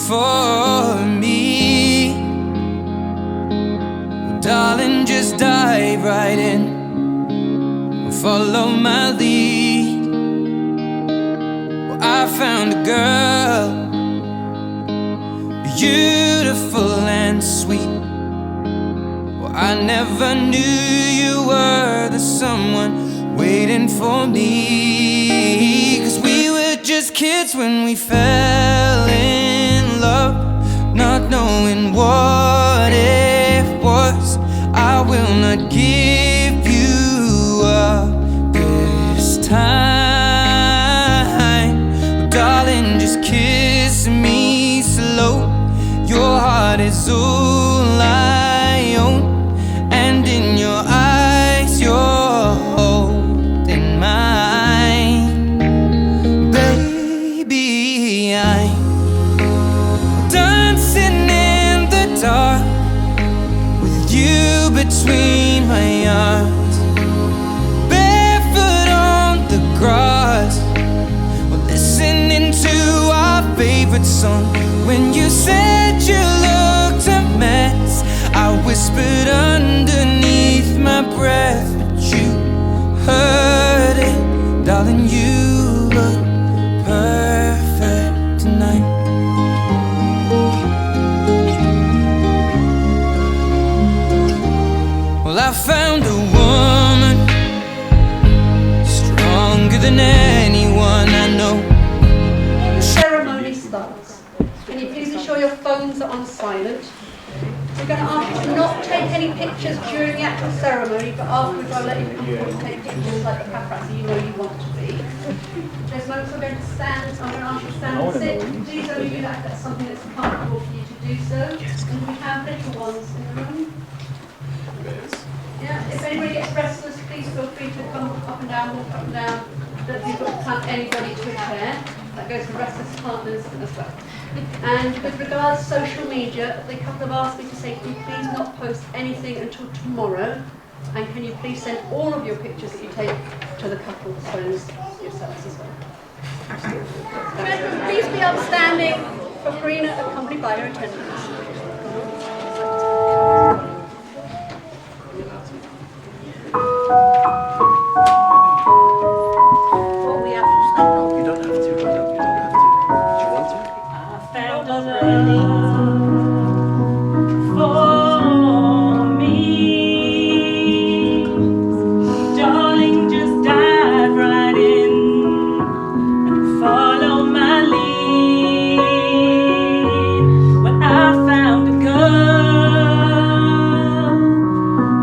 for me. Well, darling, just dive right in and follow my lead. Well, I found a girl, beautiful and sweet. Well, I never knew you were the someone waiting for me. 'Cause we were just kids when we fell in love, not knowing what it was. I will not give you up this time. Well, darling, just kiss me slow. Your heart is all I own, and in your eyes you're holding mine. Baby, I'm dancing in the dark with you between my arms, barefoot on the grass, we're listening to our favorite song. When you said you looked a mess, I whispered underneath my breath, but you heard it. Darling, you look perfect tonight. Well, I found a woman stronger than anyone I know. Ceremony starts. Can you please ensure your phones are on silent? We're going to ask you to not take any pictures during the actual ceremony, but afterwards I'll let you come forward and take pictures like the paparazzi you know you want to be. There's moments we're going to stand. I'm going to ask you to stand and sit. Please only do that if that's something that's comfortable for you to do so. And we have little ones in the room. Yeah, if anybody gets restless, please feel free to come up and down, walk up and down. Don't think you've got to clamp anybody to a chair. That goes for restless partners as well. And with regards to social media, the couple have asked me to say, can you please not post anything until tomorrow? And can you please send all of your pictures that you take to the couple's phones yourselves as well? Please be upstanding for Perena, accompanied by her attendants.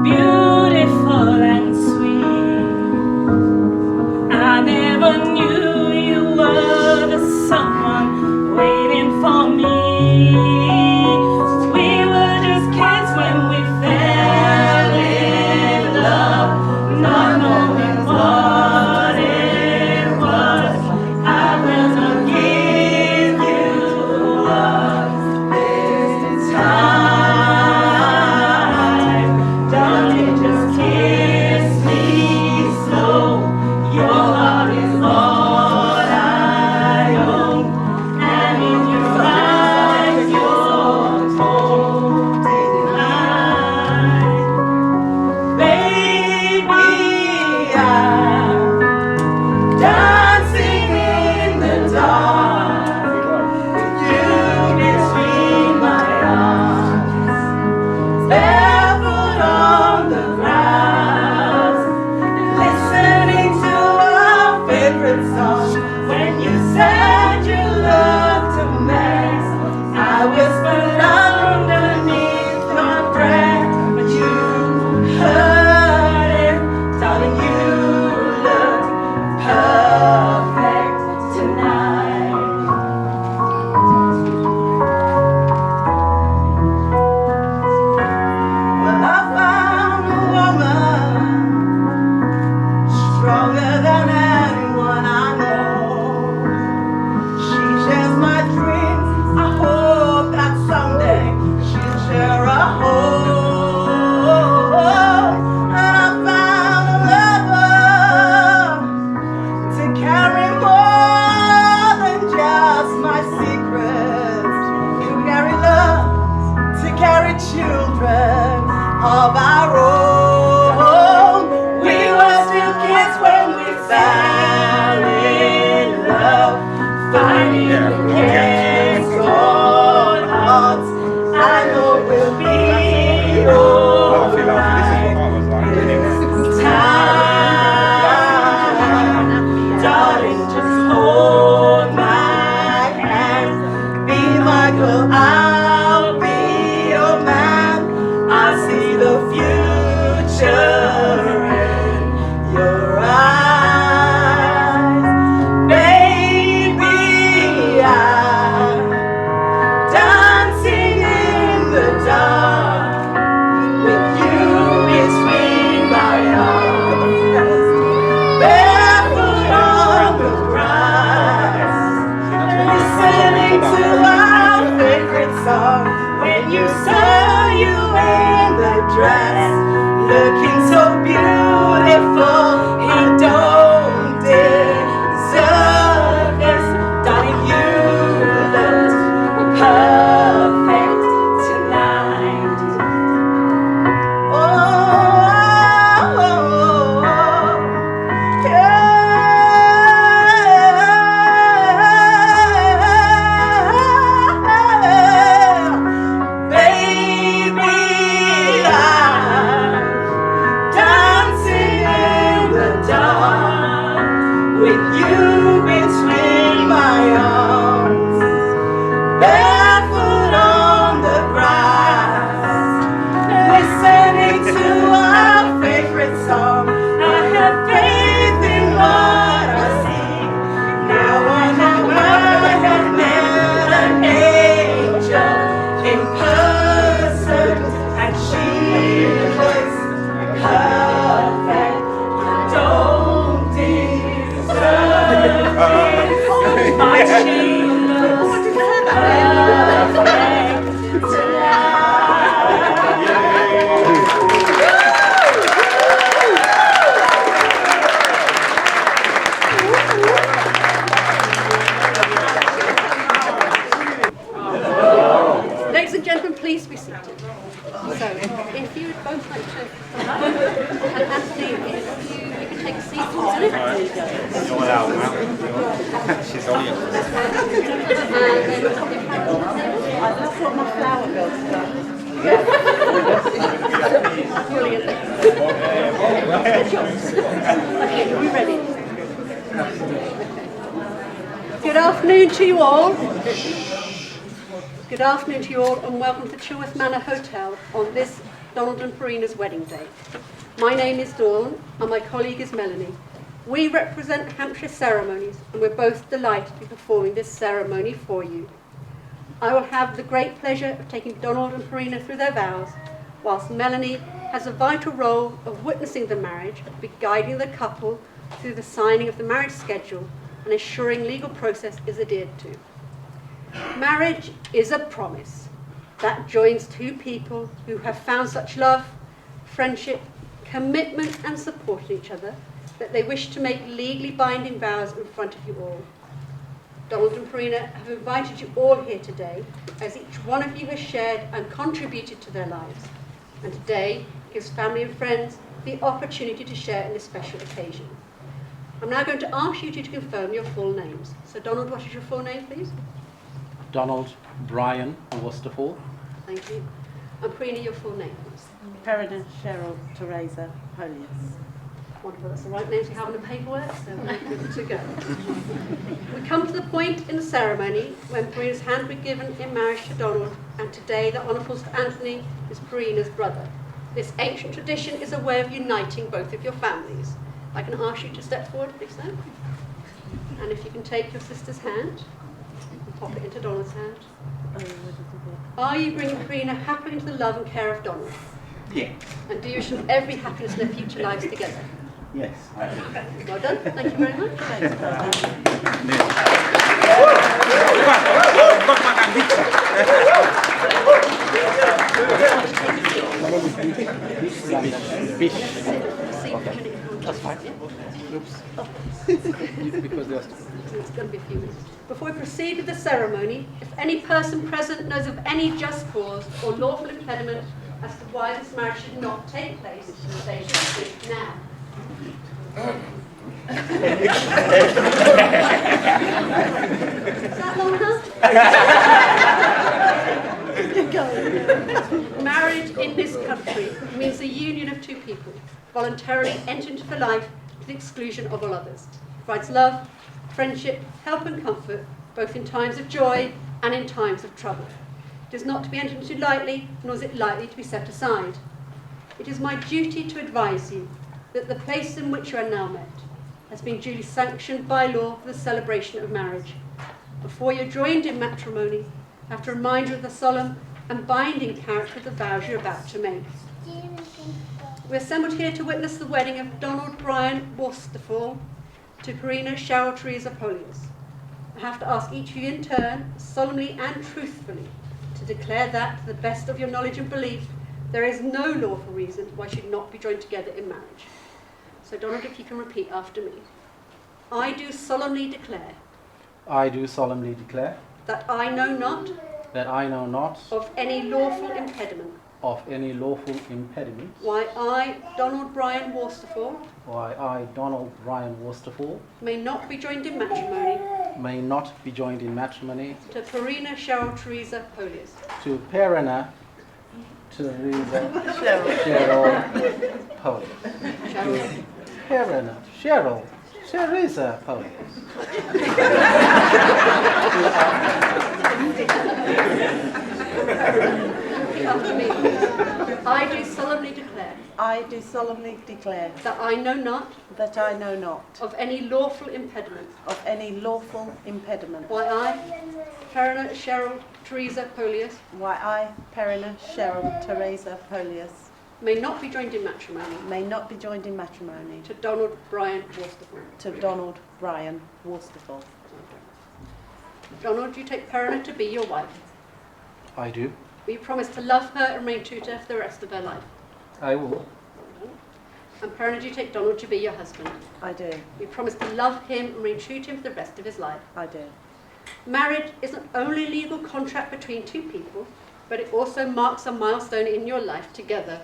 Beautiful and sweet. so beautiful, he don't deserve this. Darling, you look perfect tonight. Oh, yeah. Baby, I'm dancing in the dark with you between my arms, barefoot on the grass, listening to our favorite song. I have faith in what I see. Now I know I have met an angel in person, and she looks perfect. I don't deserve it, but she looks perfect Ladies and gentlemen, please be seated. So, if you would both like to, and Anthony, if you can take a seat, isn't it? She's only I just want my flower girls Brilliant. Okay, are we ready? Good afternoon to you all. Good afternoon to you all, and welcome to Chilworth Manor Hotel on this Donald and Perena's wedding day. My name is Dawn, and my colleague is Melanie. We represent Hampshire Ceremonies, and we're both delighted to be performing this ceremony for you. I will have the great pleasure of taking Donald and Perena through their vows, whilst Melanie has a vital role of witnessing the marriage, be guiding the couple through the signing of the marriage schedule and ensuring legal process is adhered to. Marriage is a promise that joins two people who have found such love, friendship, commitment and support in each other that they wish to make legally binding vows in front of you all. Donald and Perena have invited you all here today as each one of you has shared and contributed to their lives, and today gives family and friends the opportunity to share in this special occasion. I'm now going to ask you two to confirm your full names. So Donald, what is your full name, please? Donald Brian Worsterhall. Thank you. And Perena, your full name, please. Perena Cheryl Teresa Holius. Wonderful, that's the right names we have on the paperwork, so we're good to go. We come to the point in the ceremony when Perena's hand will be given in marriage to Donald, and today the Honourable Sir Anthony is Perena's brother. This ancient tradition is a way of uniting both of your families. I can ask you to step forward, please, sir. And if you can take your sister's hand and pop it into Donald's hand. Are you bringing Perena happily into the love and care of Donald? Yeah. And do you wish them every happiness in their future lives together? Yes. Well done. Thank you very much. That's fine. Oops. Because there's... It's going to be a few minutes. Before we proceed with the ceremony, if any person present knows of any just cause or lawful impediment as to why this marriage should not take place, they should speak now. Is that long enough? Marriage in this country means the union of two people, voluntarily enter into the life to the exclusion of all others. It provides love, friendship, help and comfort, both in times of joy and in times of trouble. It is not to be entered into lightly, nor is it lightly to be set aside. It is my duty to advise you that the place in which you are now met has been duly sanctioned by law for the celebration of marriage. Before you're joined in matrimony, I have to remind you of the solemn and binding character of the vows you're about to make. We're assembled here to witness the wedding of Donald Brian Worsterhall to Perena Cheryl Teresa Holius. I have to ask each of you in turn, solemnly and truthfully, to declare that, to the best of your knowledge and belief, There is no lawful reason why she should not be joined together in marriage. So Donald, if you can repeat after me. I do solemnly declare I do solemnly declare that I know not that I know not of any lawful impediment of any lawful impediment why I, Donald Bryan Worsterfall, why I, Donald Bryan Worsterfall, may not be joined in matrimony may not be joined in matrimony to Perena Cheryl Teresa Polius, to Perena Teresa Cheryl Polius. Cheryl, Perena Cheryl Teresa Polius. after me. I do solemnly declare I do solemnly declare that I know not that I know not of any lawful impediment of any lawful impediment why I, Perena Cheryl Teresa Polius, why I, Perena Cheryl Teresa Polius, may not be joined in matrimony may not be joined in matrimony to Donald Bryan Worsterfall. to Donald Bryan Worsterfall. Donald, do you take Perena to be your wife? I do. Will you promise to love her and remain true to her for the rest of her life? I will. And Perena, do you take Donald to be your husband? I do. You promise to love him and remain true to him for the rest of his life. I do. Marriage is not only a legal contract between two people, but it also marks a milestone in your life together.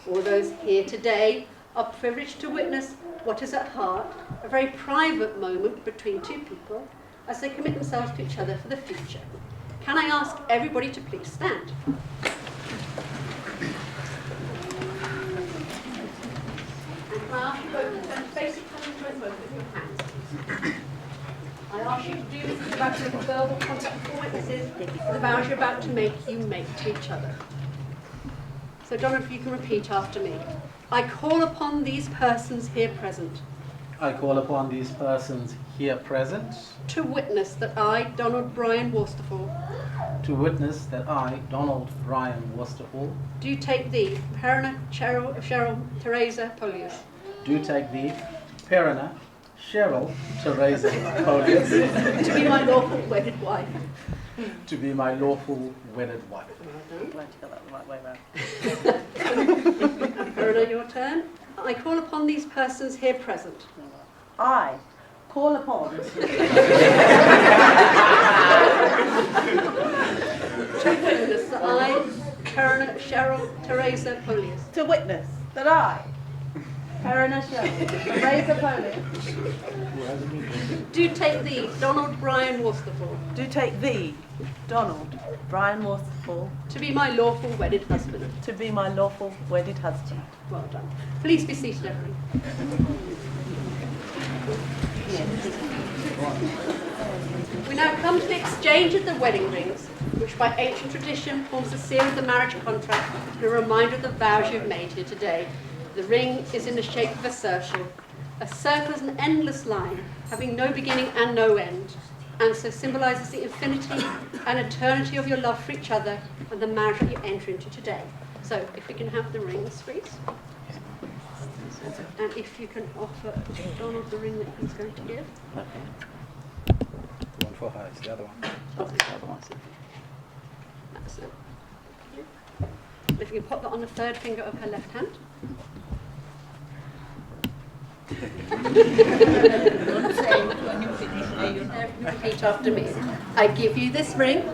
All those here today are privileged to witness what is at heart, a very private moment between two people as they commit themselves to each other for the future. Can I ask everybody to please stand? And can I ask you both to turn facing each other both with your hands, please? I ask you to do this as about to make a verbal contract for witnesses, the vows you're about to make, you make to each other. So Donald, if you can repeat after me. I call upon these persons here present I call upon these persons here present to witness that I, Donald Bryan Worsterfall, to witness that I, Donald Bryan Worsterfall, do take thee, Perena Cheryl Teresa Polius, do take thee, Perena Cheryl Teresa Polius, to be my lawful wedded wife. to be my lawful wedded wife. I'm glad you got that the right way round. Perena, your turn. I call upon these persons here present I call upon to witness that I, Perena Cheryl Teresa Polius, to witness that I, Perena Cheryl Teresa Polius, do take thee, Donald Bryan Worsterfall, do take thee, Donald Bryan Worsterfall, to be my lawful wedded husband. to be my lawful wedded husband. Well done. Please be seated, everyone. We now come to the exchange of the wedding rings, which by ancient tradition forms the seal of the marriage contract and a reminder of the vows you've made here today. The ring is in the shape of a circle. A circle is an endless line, having no beginning and no end, and so symbolises the infinity and eternity of your love for each other and the marriage that you enter into today. So, if we can have the rings, please. And if you can offer Donald the ring that he's going to give. The one for her is the other one. That's it. If you can pop that on the third finger of her left hand. Repeat after me. I give you this ring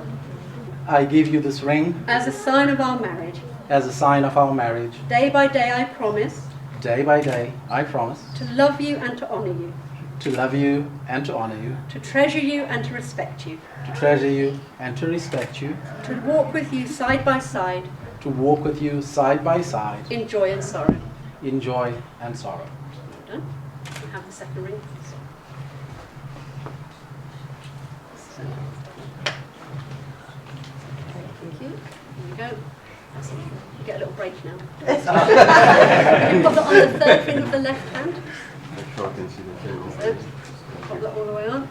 I give you this ring as a sign of our marriage. as a sign of our marriage. Day by day I promise Day by day, I promise to love you and to honour you, to love you and to honor you, to treasure you and to respect you, to treasure you and to respect you, to walk with you side by side to walk with you side by side in joy and sorrow. in joy and sorrow. Well done. You have the second ring, please. Thank you. There you go. You get a little break now. You put that on the third finger of the left hand. So, pop that all the way on.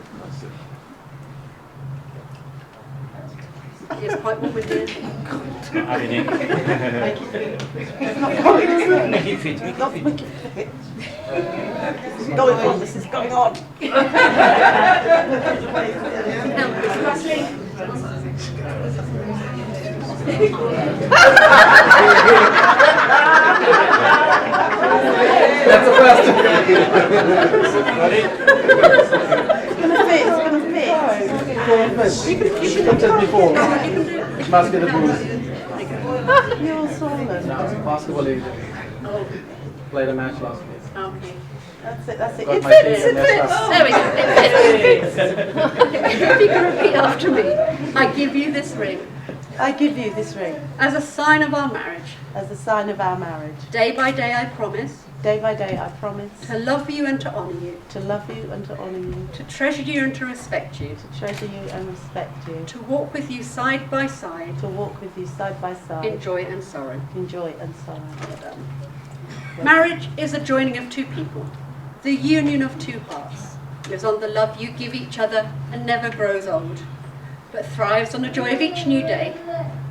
It's quite warm in here. Going on, this is going on. Now, lastly, That's the first. It's gonna fit, it's gonna fit. She looked at before. Must get a boost. You're swollen. No, basketball league. Played a match last week. Okay. That's it, that's it. Got It my fits, feet it in their fits. stuff. There we go. It fits. If you can repeat after me, I give you this ring I give you this ring as a sign of our marriage. as a sign of our marriage. Day by day I promise Day by day I promise to love you and to honour you, to love you and to honour you, to treasure you and to respect you, to treasure you and respect you, to walk with you side by side to walk with you side by side, in joy and sorrow. in joy and sorrow. Well done. Marriage is a joining of two people, the union of two hearts. Lives on the love you give each other and never grows old, but thrives on the joy of each new day.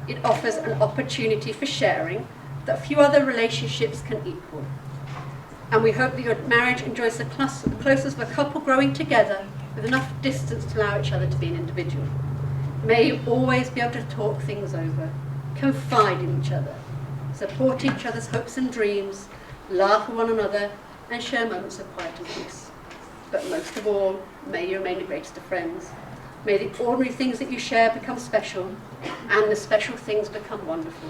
It offers an opportunity for sharing that few other relationships can equal. And we hope that your marriage enjoys the closeness of a couple growing together with enough distance to allow each other to be an individual. May you always be able to talk things over, confide in each other, support each other's hopes and dreams, laugh with one another, and share moments of quiet and peace. But most of all, may you remain the greatest of friends. May the ordinary things that you share become special, and the special things become wonderful.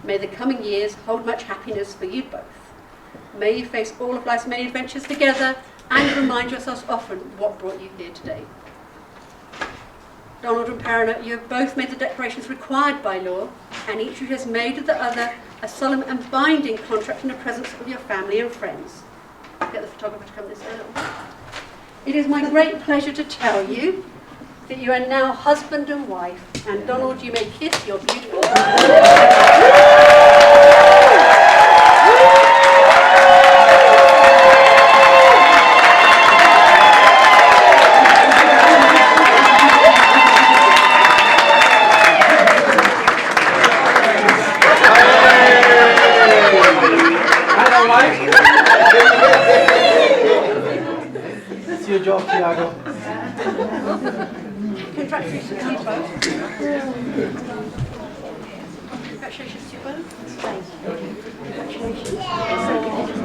May the coming years hold much happiness for you both. May you face all of life's many adventures together, and remind yourselves often what brought you here today. Donald and Perena, you have both made the declarations required by law, and each of you has made with the other a solemn and binding contract in the presence of your family and friends. Get the photographer to come this way. It is my great pleasure to tell you that you are now husband and wife, and Donald, you may kiss your beautiful It's your job, Tiago. Congratulations to you both. Congratulations to you both. Thank you.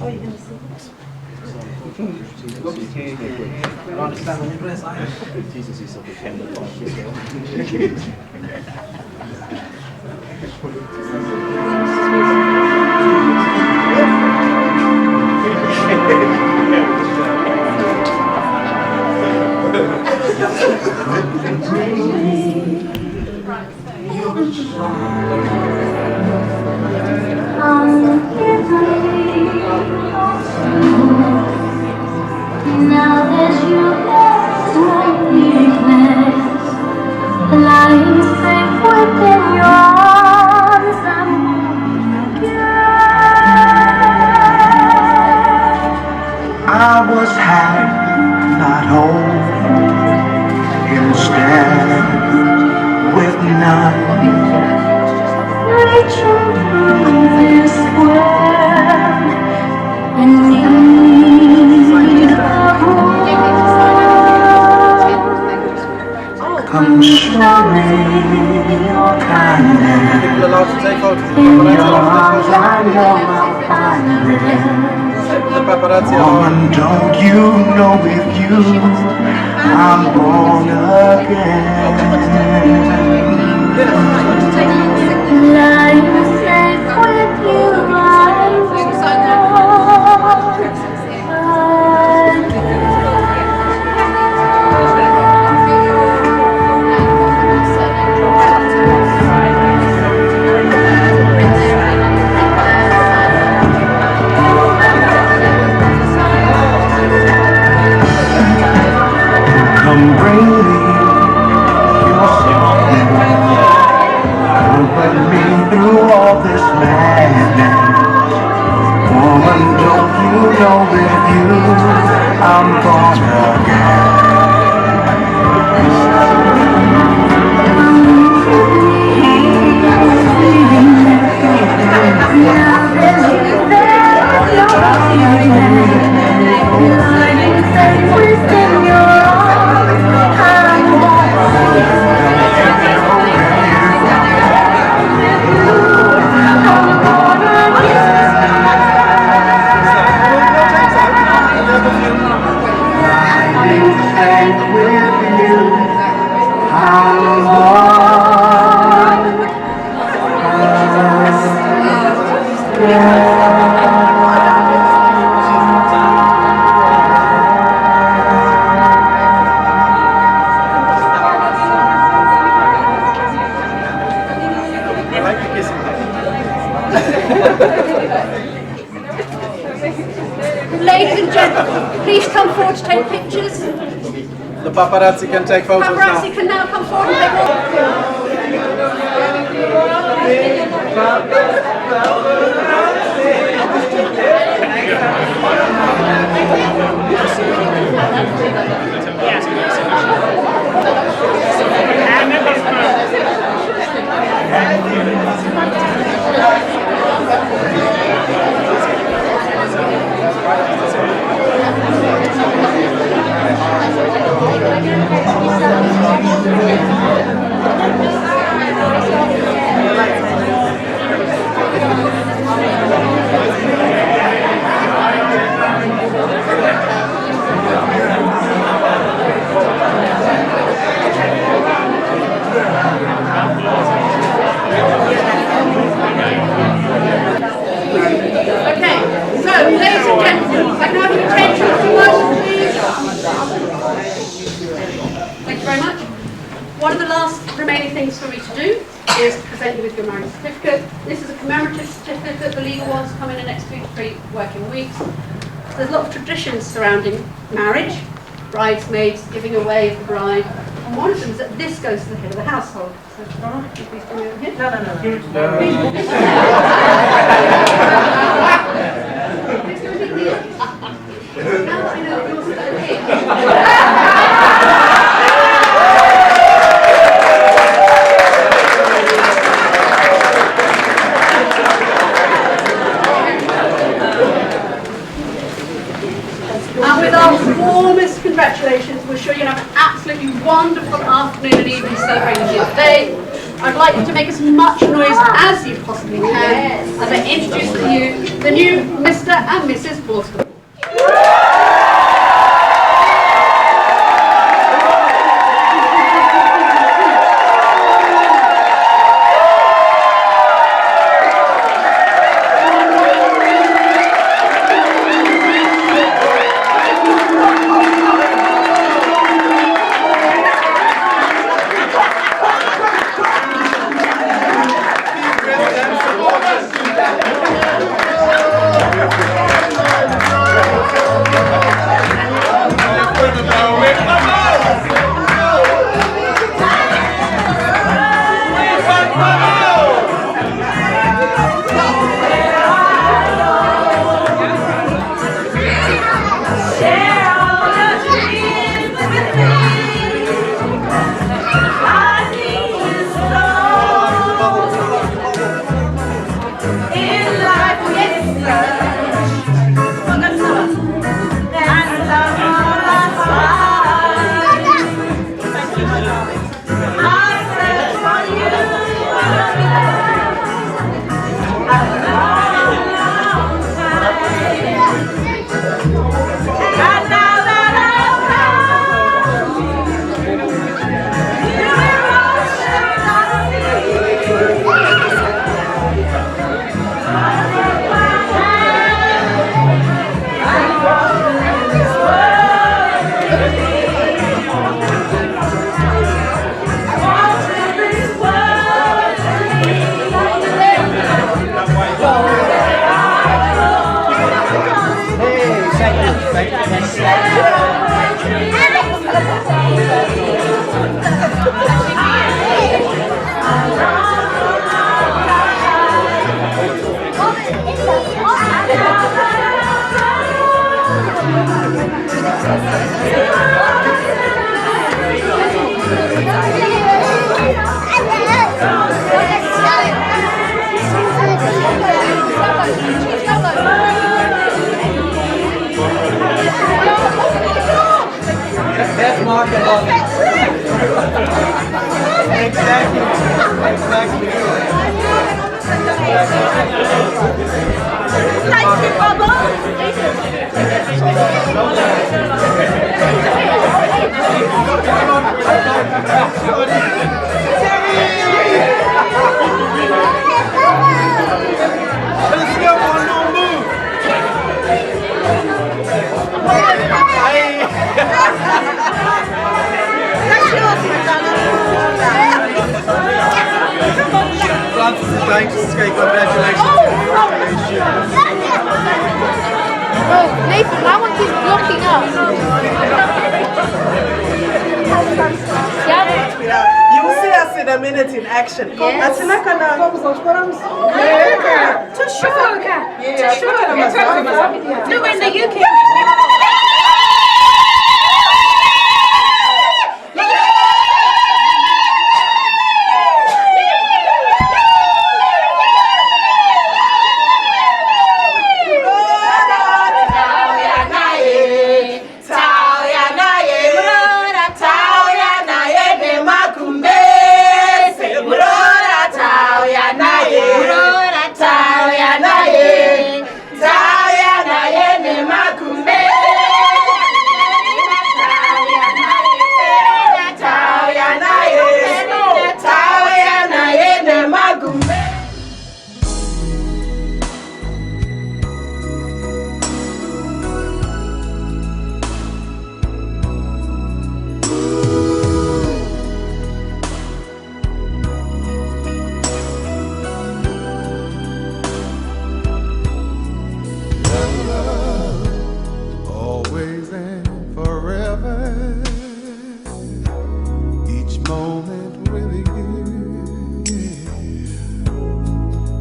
Oh, you're going to see? I don't understand when you dress. Now that you left my weakness, lying safe within your arms, I'm again. I was half, not whole, instead with none. Reaching through this world in need of home. Come show me your kindness. People allowed to take photos. In your arms I know I'll find it. The paparazzi are Woman, don't you know with you I'm born again? Lying safe with you, Come bring me your song. Ladies and gentlemen, please come forward to take pictures. The paparazzi can take photos Paparazzi now. can now come forward and take photos. Okay, so ladies and gentlemen, I can have your attention for one, please. Thank you very much. One of the last remaining things for me to do is to present you with your marriage certificate. This is a commemorative certificate. The legal ones come in the next 2 to 3 working weeks. There's a lot of traditions surrounding marriage, bridesmaids, giving away of the bride, and one of them is that this goes to the head of the household. So, Donna, could you please bring me over here? No. Please go with me here. Now that I know that you're still here. And with our warmest congratulations, we're sure you'll have an absolutely wonderful afternoon and evening celebrating here today. I'd like you to make as much noise as you possibly can as I introduce to you the new Mr. and Mrs. Boston. That's Mark and Bobby. Exactly. Thank you, Bubba. Francis is going to say congratulations. Oh, Nathan, that one keeps blocking up. Yeah, you will see us in a minute in action. Yes. No, in the UK. Always and forever, each moment with you,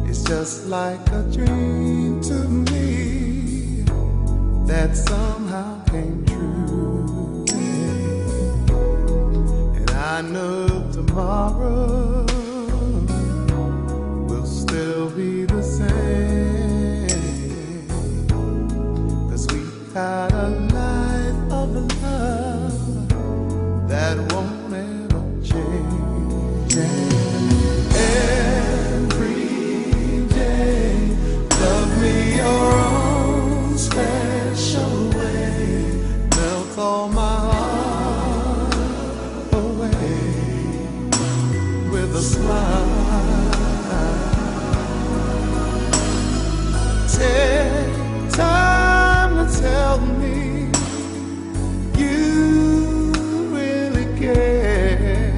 it's just like a dream to me that somehow came true. And I know tomorrow will still be the same, 'cause we had a life of love that won't ever change. Every day, love me your own special way, melt all my heart away with a smile. Take time to tell me you really care,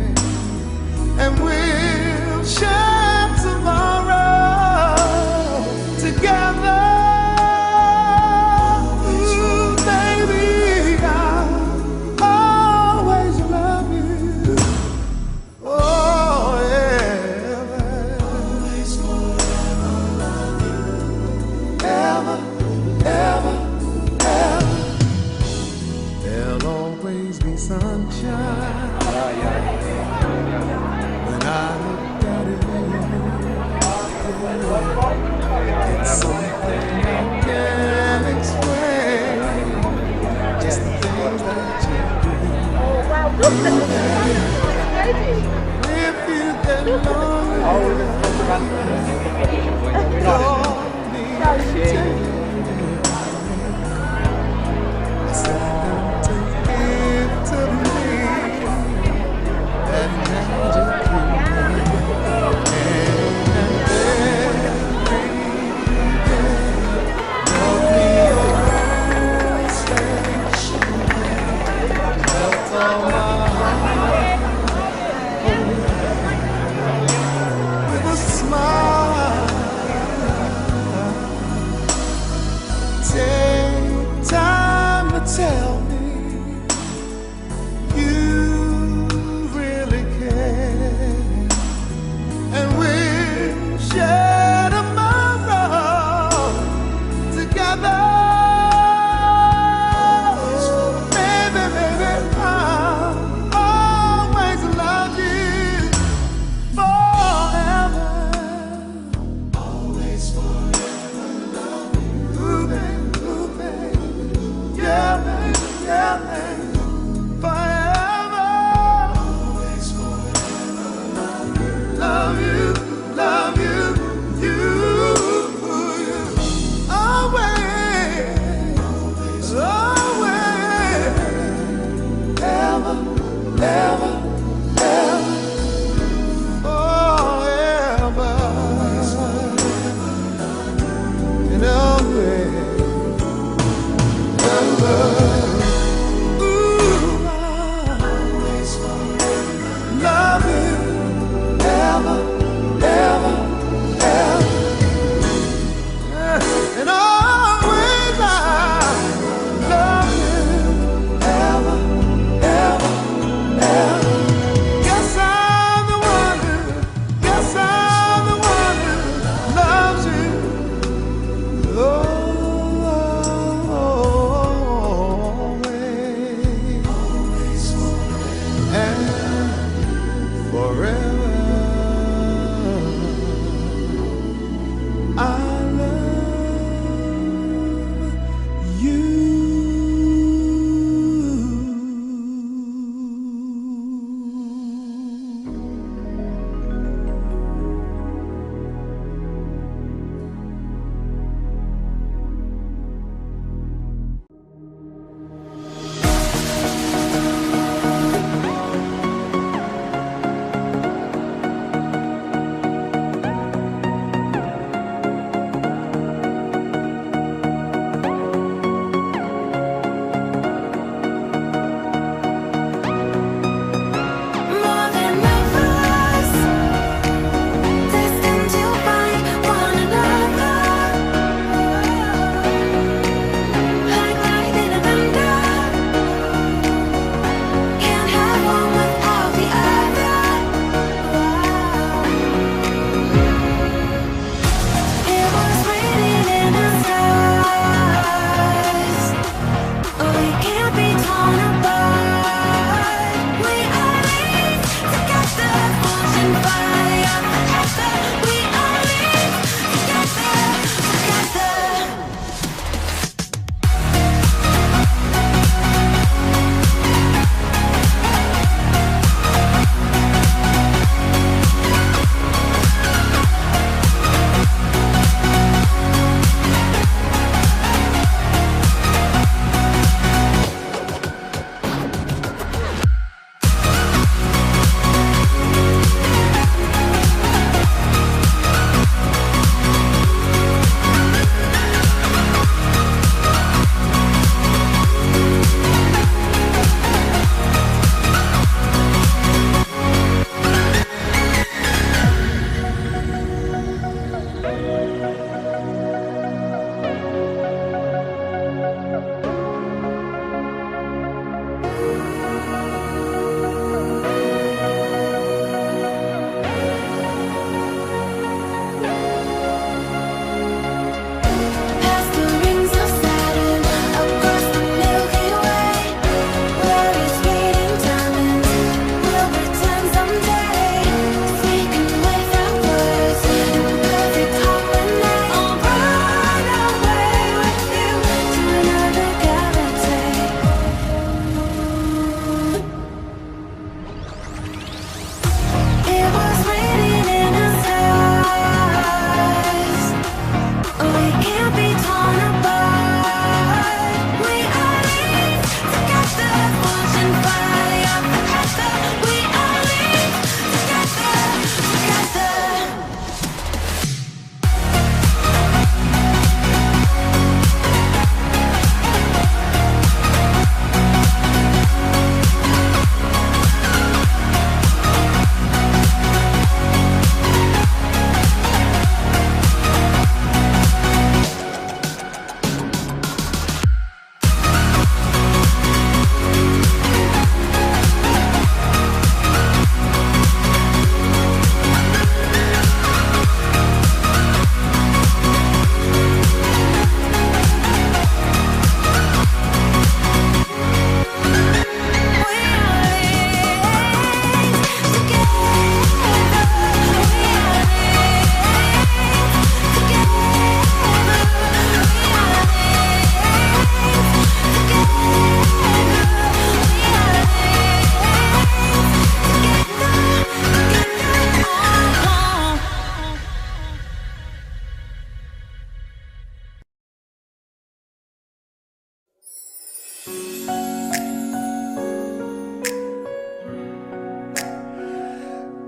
and we'll share tomorrow together. Ooh, baby, I'll always love you. Oh, yeah. Always forever love you. Ever, ever, ever. There'll always be sunshine when I look at it. It's something I can't explain, just the things that you do. If you get lonely, call me. With a smile.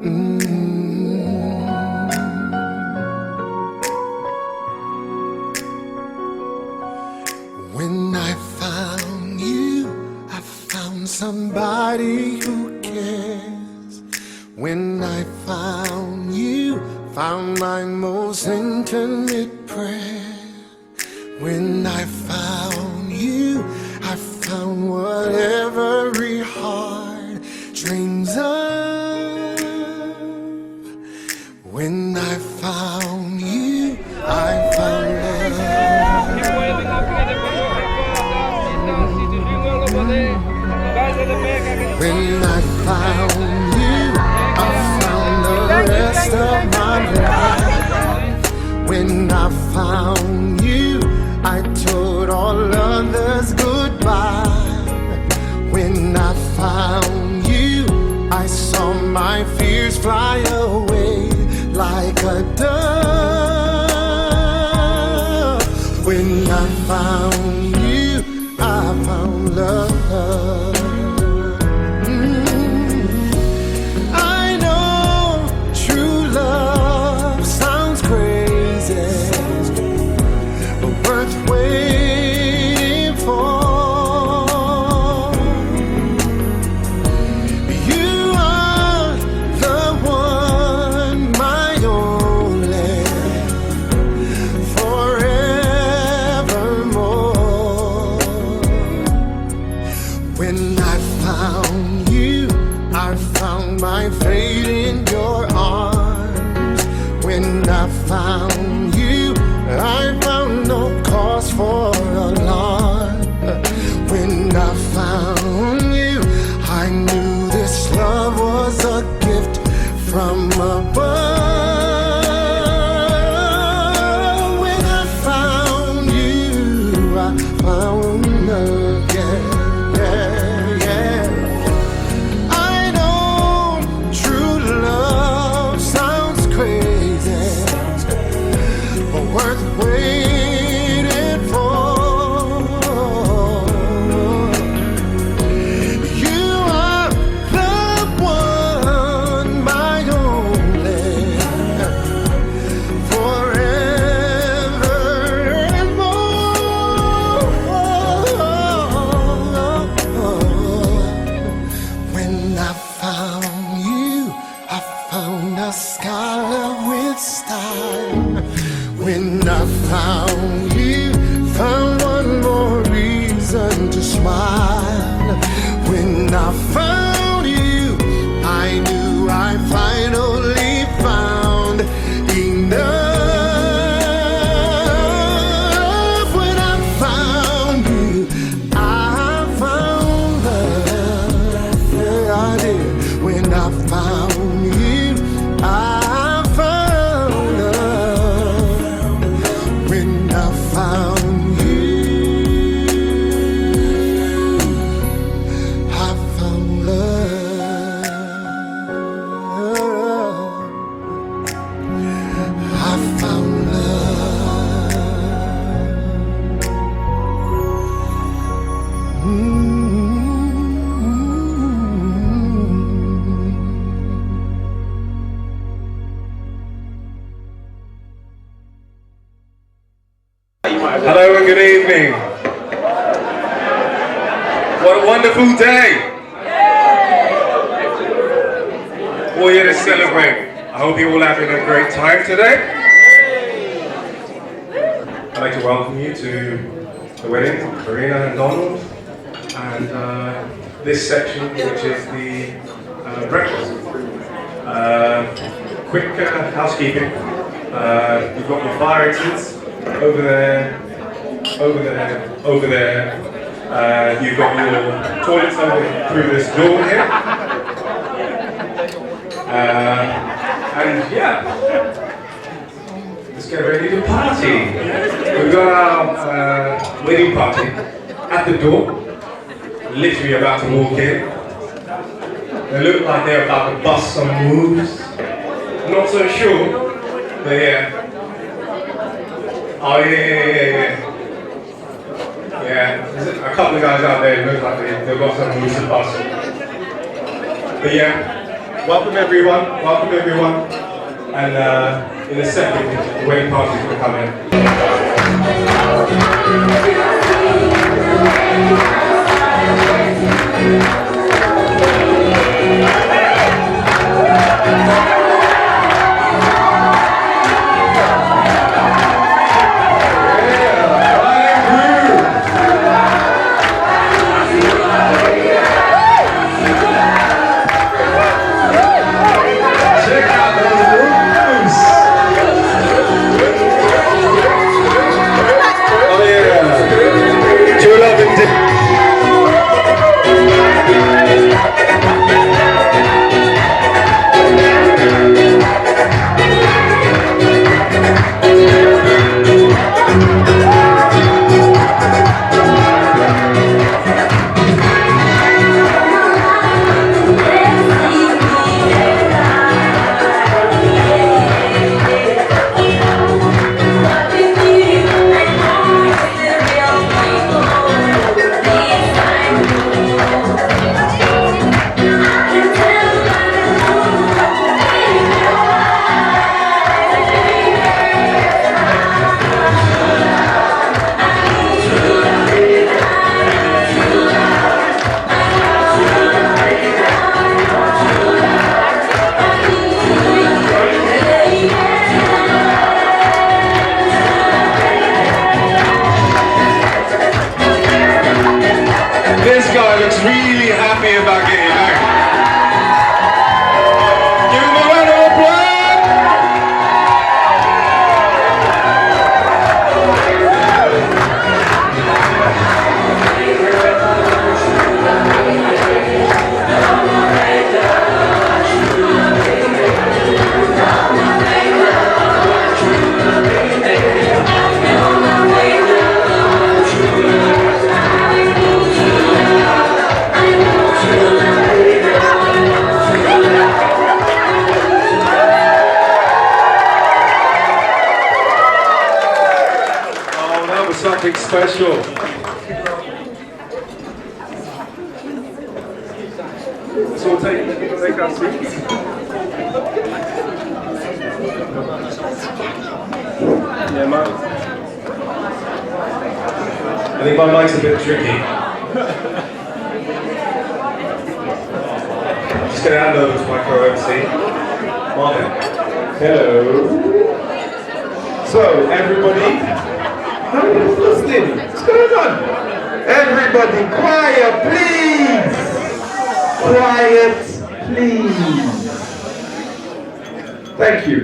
When I found you, I found somebody who cares. When I found you, found my most intimate prayer. When I found you, I found what every heart dreams of. When I found you, I found when I found you, I found the rest of my life. When I found you, I told all others goodbye. When I found you, I saw my fears fly away like a dove. When I found you, I found love. From above, when I found you, I found love, yeah, yeah, yeah. I know true love sounds crazy, but worth waiting for. When I found you, found one more reason to smile. When I found you, I knew I finally found enough. When I found you, I found love. Yeah, I did. When I found you, I Hello and good evening. What a wonderful day. We're here to celebrate. I hope you're all having a great time today. I'd like to welcome you to the wedding of Perena and Donald, and this section, which is the breakfast. Quick housekeeping. You've got your fire exits over there. Over there. You've got your toilets over through this door here. And yeah, let's get ready to party. We've got our wedding party at the door, literally about to walk in. They look like they're about to bust some moves. I'm not so sure, but yeah. Oh yeah. Yeah, there's a couple of guys out there who look like they've got some moves to bust. But yeah, welcome everyone, and in a second the wedding party's going to come in. This guy looks really happy about getting married. Give him a round of something special. So we'll take our seats. Yeah, man. I think my mic's a bit tricky. Just going to hand over to my co-MC, Marvin. Hello. So, everybody. Who's listening? What's going on? Everybody, quiet, please! Quiet, please. Thank you.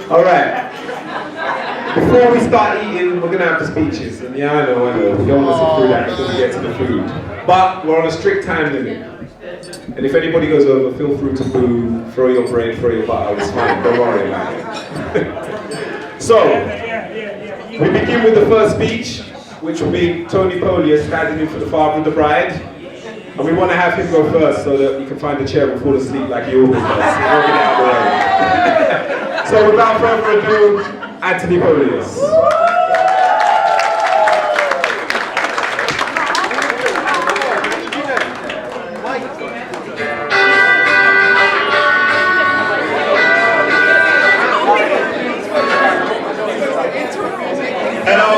Alright. Before we start eating, we're going to have the speeches. And yeah, I know. We don't want to sit through that until we get to the food. But we're on a strict time limit. And if anybody goes over, feel free to boo, throw your brain, throw your butt out. It's fine. Don't worry about it. So, we begin with the first speech, which will be Tony Polier standing in for the father of the bride. And we want to have him go first so that you can find a chair and fall asleep like he always does. We'll get out of the way. So without further ado, Anthony Polier.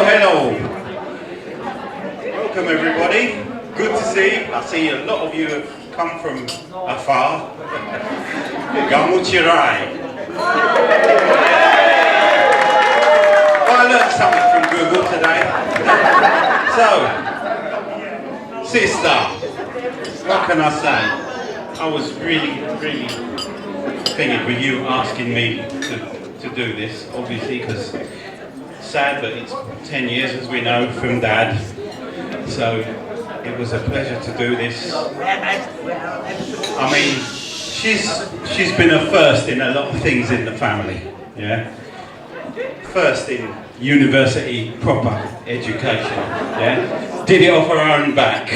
Hello. Welcome everybody. Good to see. I see a lot of you have come from afar. Gamuchirai. Well, I learned something from Google today. So, sister, what can I say? I was really thinking with you asking me to do this, obviously, because sad, but it's 10 years, as we know, from Dad. So it was a pleasure to do this. I mean, she's been a first in a lot of things in the family. Yeah. First in university proper education. Yeah. Did it off her own back.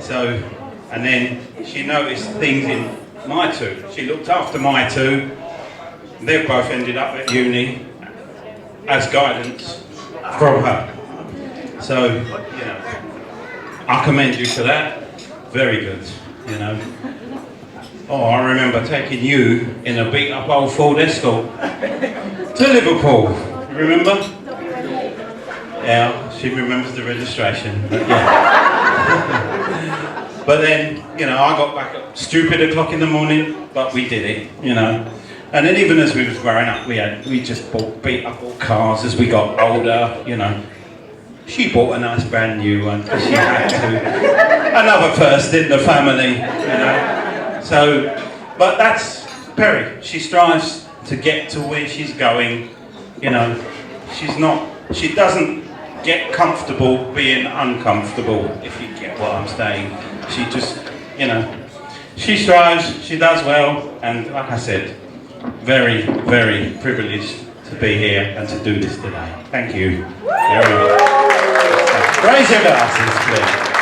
So, and then she noticed things in my two. She looked after my two. They both ended up at uni as guidance from her. So, you know, I commend you for that. Very good, you know. Oh, I remember taking you in a beat-up old Ford Escort to Liverpool. You remember? Yeah, she remembers the registration. But yeah. But then, you know, I got back at stupid o'clock in the morning, but we did it, you know. And then even as we was growing up, we just bought beat-up old cars as we got older, you know. She bought a nice brand new one because she had to. Another first in the family, you know. So, but that's Perry. She strives to get to where she's going, you know. She doesn't get comfortable being uncomfortable, if you get what I'm saying. She just, you know, she strives, she does well, and like I said, very, very privileged to be here and to do this today. Thank you very much. Raise your glasses, please.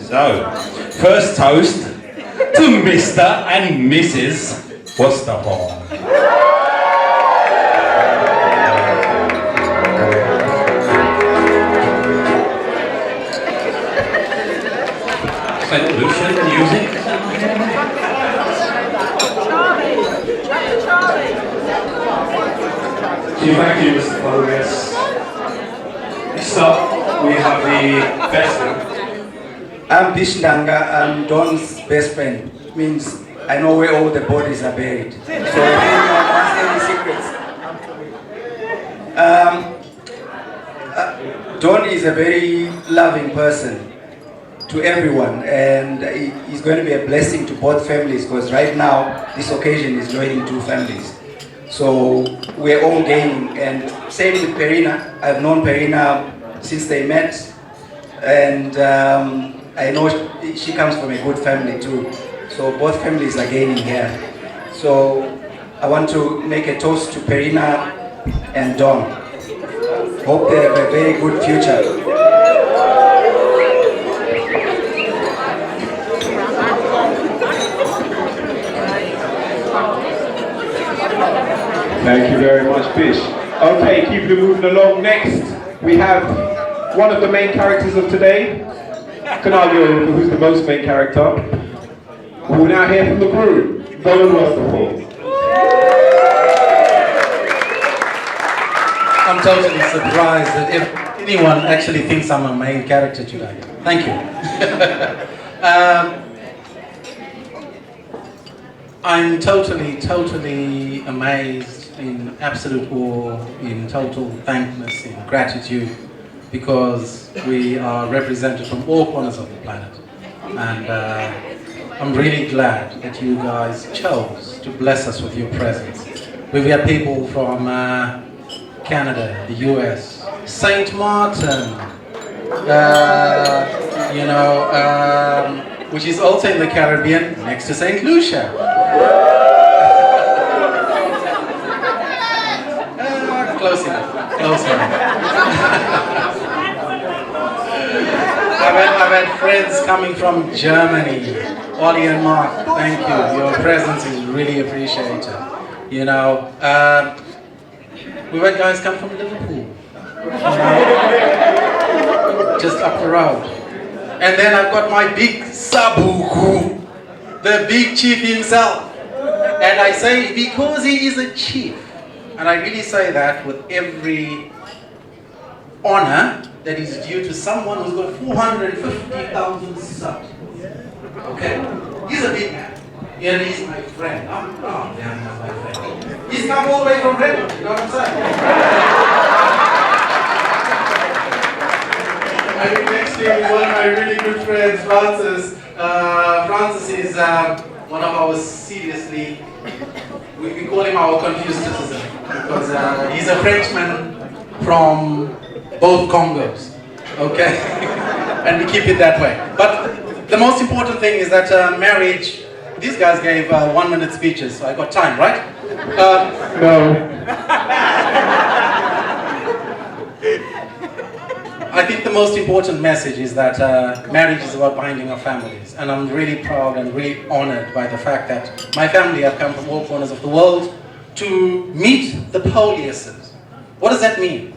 So, first toast to Mr. and Mrs. Westerholm. St. Lucian music. Thank you, Mr. Progress. Next up, we have the festival. I'm Bishnanga, I'm Don's best friend. Means I know where all the bodies are buried. So if anyone wants any secrets. Don is a very loving person to everyone, and he's going to be a blessing to both families, because right now this occasion is joining two families. So we're all gaining, and same with Perena. I've known Perena since they met, and I know she comes from a good family too. So both families are gaining here. So I want to make a toast to Perena and Don. Hope they have a very good future. Thank you very much, Bish. Okay, keep it moving along. Next, we have one of the main characters of today. Can argue over who's the most main character. We'll now hear from the crew. Don Westerholm. I'm totally surprised that if anyone actually thinks I'm a main character today. Thank you. I'm totally amazed, in absolute awe, in total thankfulness, in gratitude, because we are represented from all corners of the planet. And I'm really glad that you guys chose to bless us with your presence. We've got people from Canada, the US, St. Martin, which is also in the Caribbean, next to St. Lucia. Close enough. I've had friends coming from Germany. Ollie and Mark, thank you. Your presence is really appreciated. You know, we've had guys come from Liverpool, just up the road. And then I've got my big Sabuku, the big chief himself. And I say, because he is a chief, and I really say that with every honor that is due to someone who's got 450,000 subs. Okay? He's a big man. And he's my friend. Oh, damn, he's my friend. He's come all the way from Redmond, you know what I'm saying? I think next to him is one of my really good friends, Francis. Francis is one of our seriously, we call him our confused citizen, because he's a Frenchman from both Congos, okay? And we keep it that way. But the most important thing is that marriage, these guys gave 1-minute speeches, so I got time, right? No. I think the most important message is that marriage is about binding our families, and I'm really proud and really honored by the fact that my family have come from all corners of the world to meet the Poliuses. What does that mean?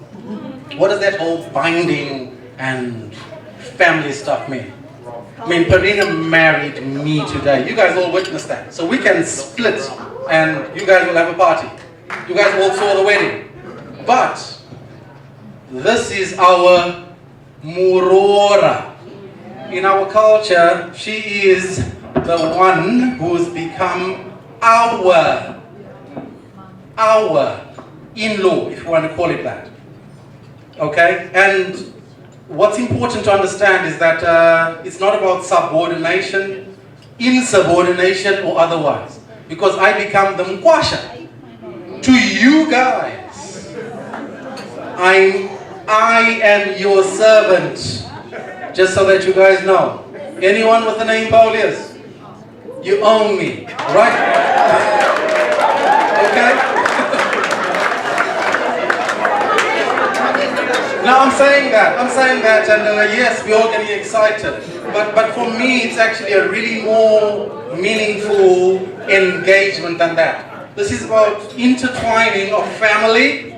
What does that whole binding and family stuff mean? I mean, Perena married me today. You guys all witnessed that. So we can split and you guys will have a party. You guys all saw the wedding. But this is our Murora. In our culture, she is the one who's become our in-law, if you want to call it that. Okay? And what's important to understand is that it's not about subordination, insubordination, or otherwise. Because I become the Mkwasha to you guys. I am your servant. Just so that you guys know. Anyone with the name Paulius, you own me, right? Okay? Now I'm saying that, and yes, we're all getting excited. But for me, it's actually a really more meaningful engagement than that. This is about intertwining of family.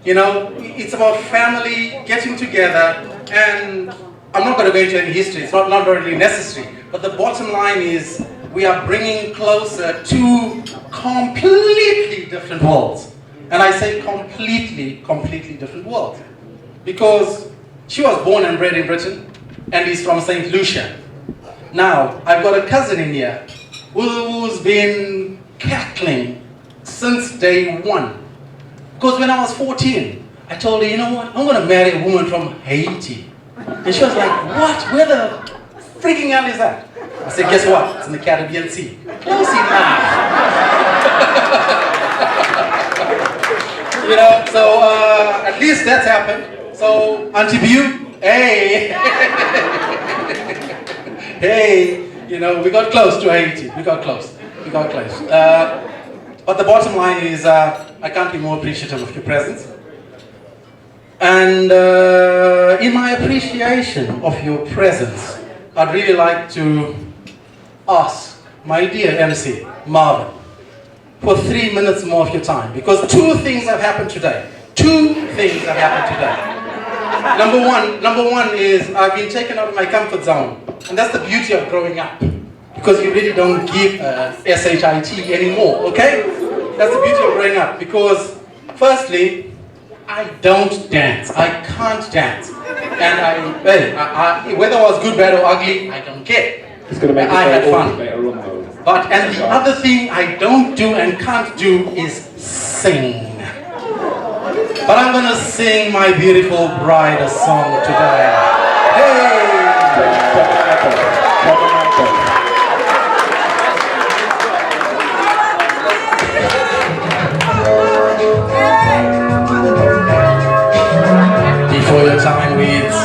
You know, it's about family getting together, and I'm not going to go into any history. It's not really necessary. But the bottom line is, we are bringing closer two completely different worlds. And I say completely different worlds. Because she was born and bred in Britain, and is from St. Lucia. Now, I've got a cousin in here who's been cackling since day one. Because when I was 14, I told her, you know what, I'm going to marry a woman from Haiti. And she was like, what? Where the freaking hell is that? I said, guess what? It's in the Caribbean Sea. Close enough. You know, so at least that's happened. So, Auntie Bu, hey. Hey, you know, we got close to Haiti. We got close. But the bottom line is, I can't be more appreciative of your presence. And in my appreciation of your presence, I'd really like to ask my dear MC, Marvin, for 3 minutes more of your time. Because two things have happened today. Number one is I've been taken out of my comfort zone. And that's the beauty of growing up. Because you really don't give SHIT anymore, okay? That's the beauty of growing up. Because, firstly, I don't dance. I can't dance. And whether I was good, bad, or ugly, I don't care. It's gonna make I had fun. But and the other thing I don't do and can't do is sing. But I'm gonna sing my beautiful bride a song today. Hey! Before your time weeds.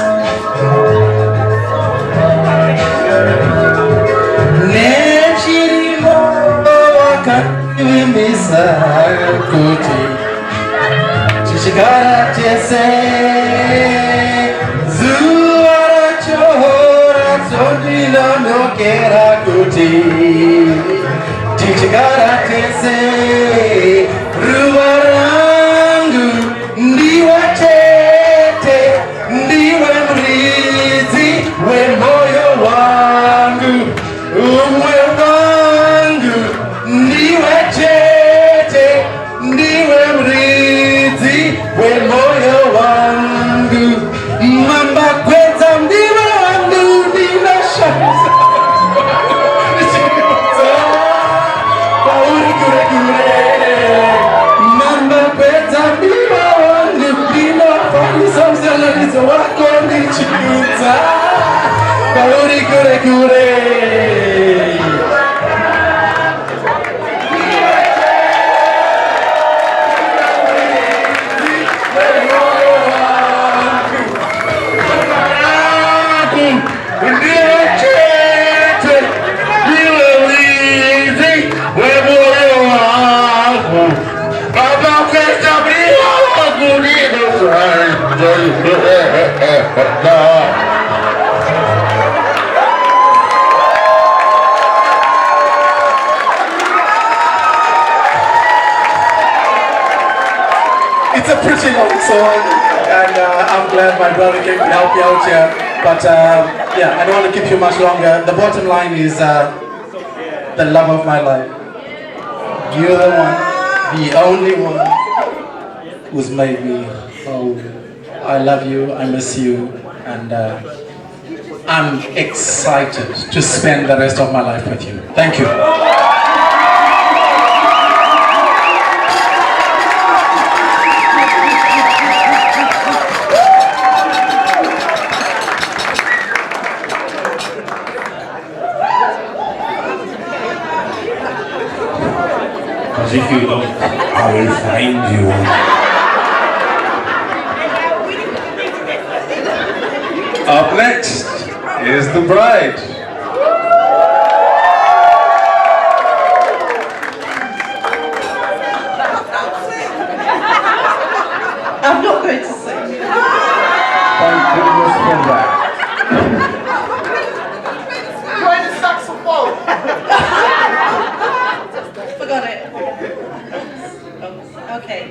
Nechirimo wakatiwimisa kuti Chichigara chese zuwa rachora tondinonokera kuti Chichigara chese ruwa rangu ndiwe chete ndiwe mridzi wemoyo wangu umwe wangu ndiwe chete ndiwe mridzi wemoyo wangu mamba kweza ndiwe wangu ndinashanza pauri kure mamba kweza ndiwe wangu ndinafanyisa mzalalizo wako ndichikuza pauri kure It's a pretty long song, and I'm glad my brother came to help me out here. But Yeah, I don't want to keep you much longer. The bottom line is the love of my life. You're the one, the only one who's made me whole. I love you, I miss you, and I'm excited to spend the rest of my life with you. Thank you. Because if you don't, I will find you. Up next is the bride. I'm not going to sing. Thank goodness for that. Play the saxophone. Forgot it. Oh, okay,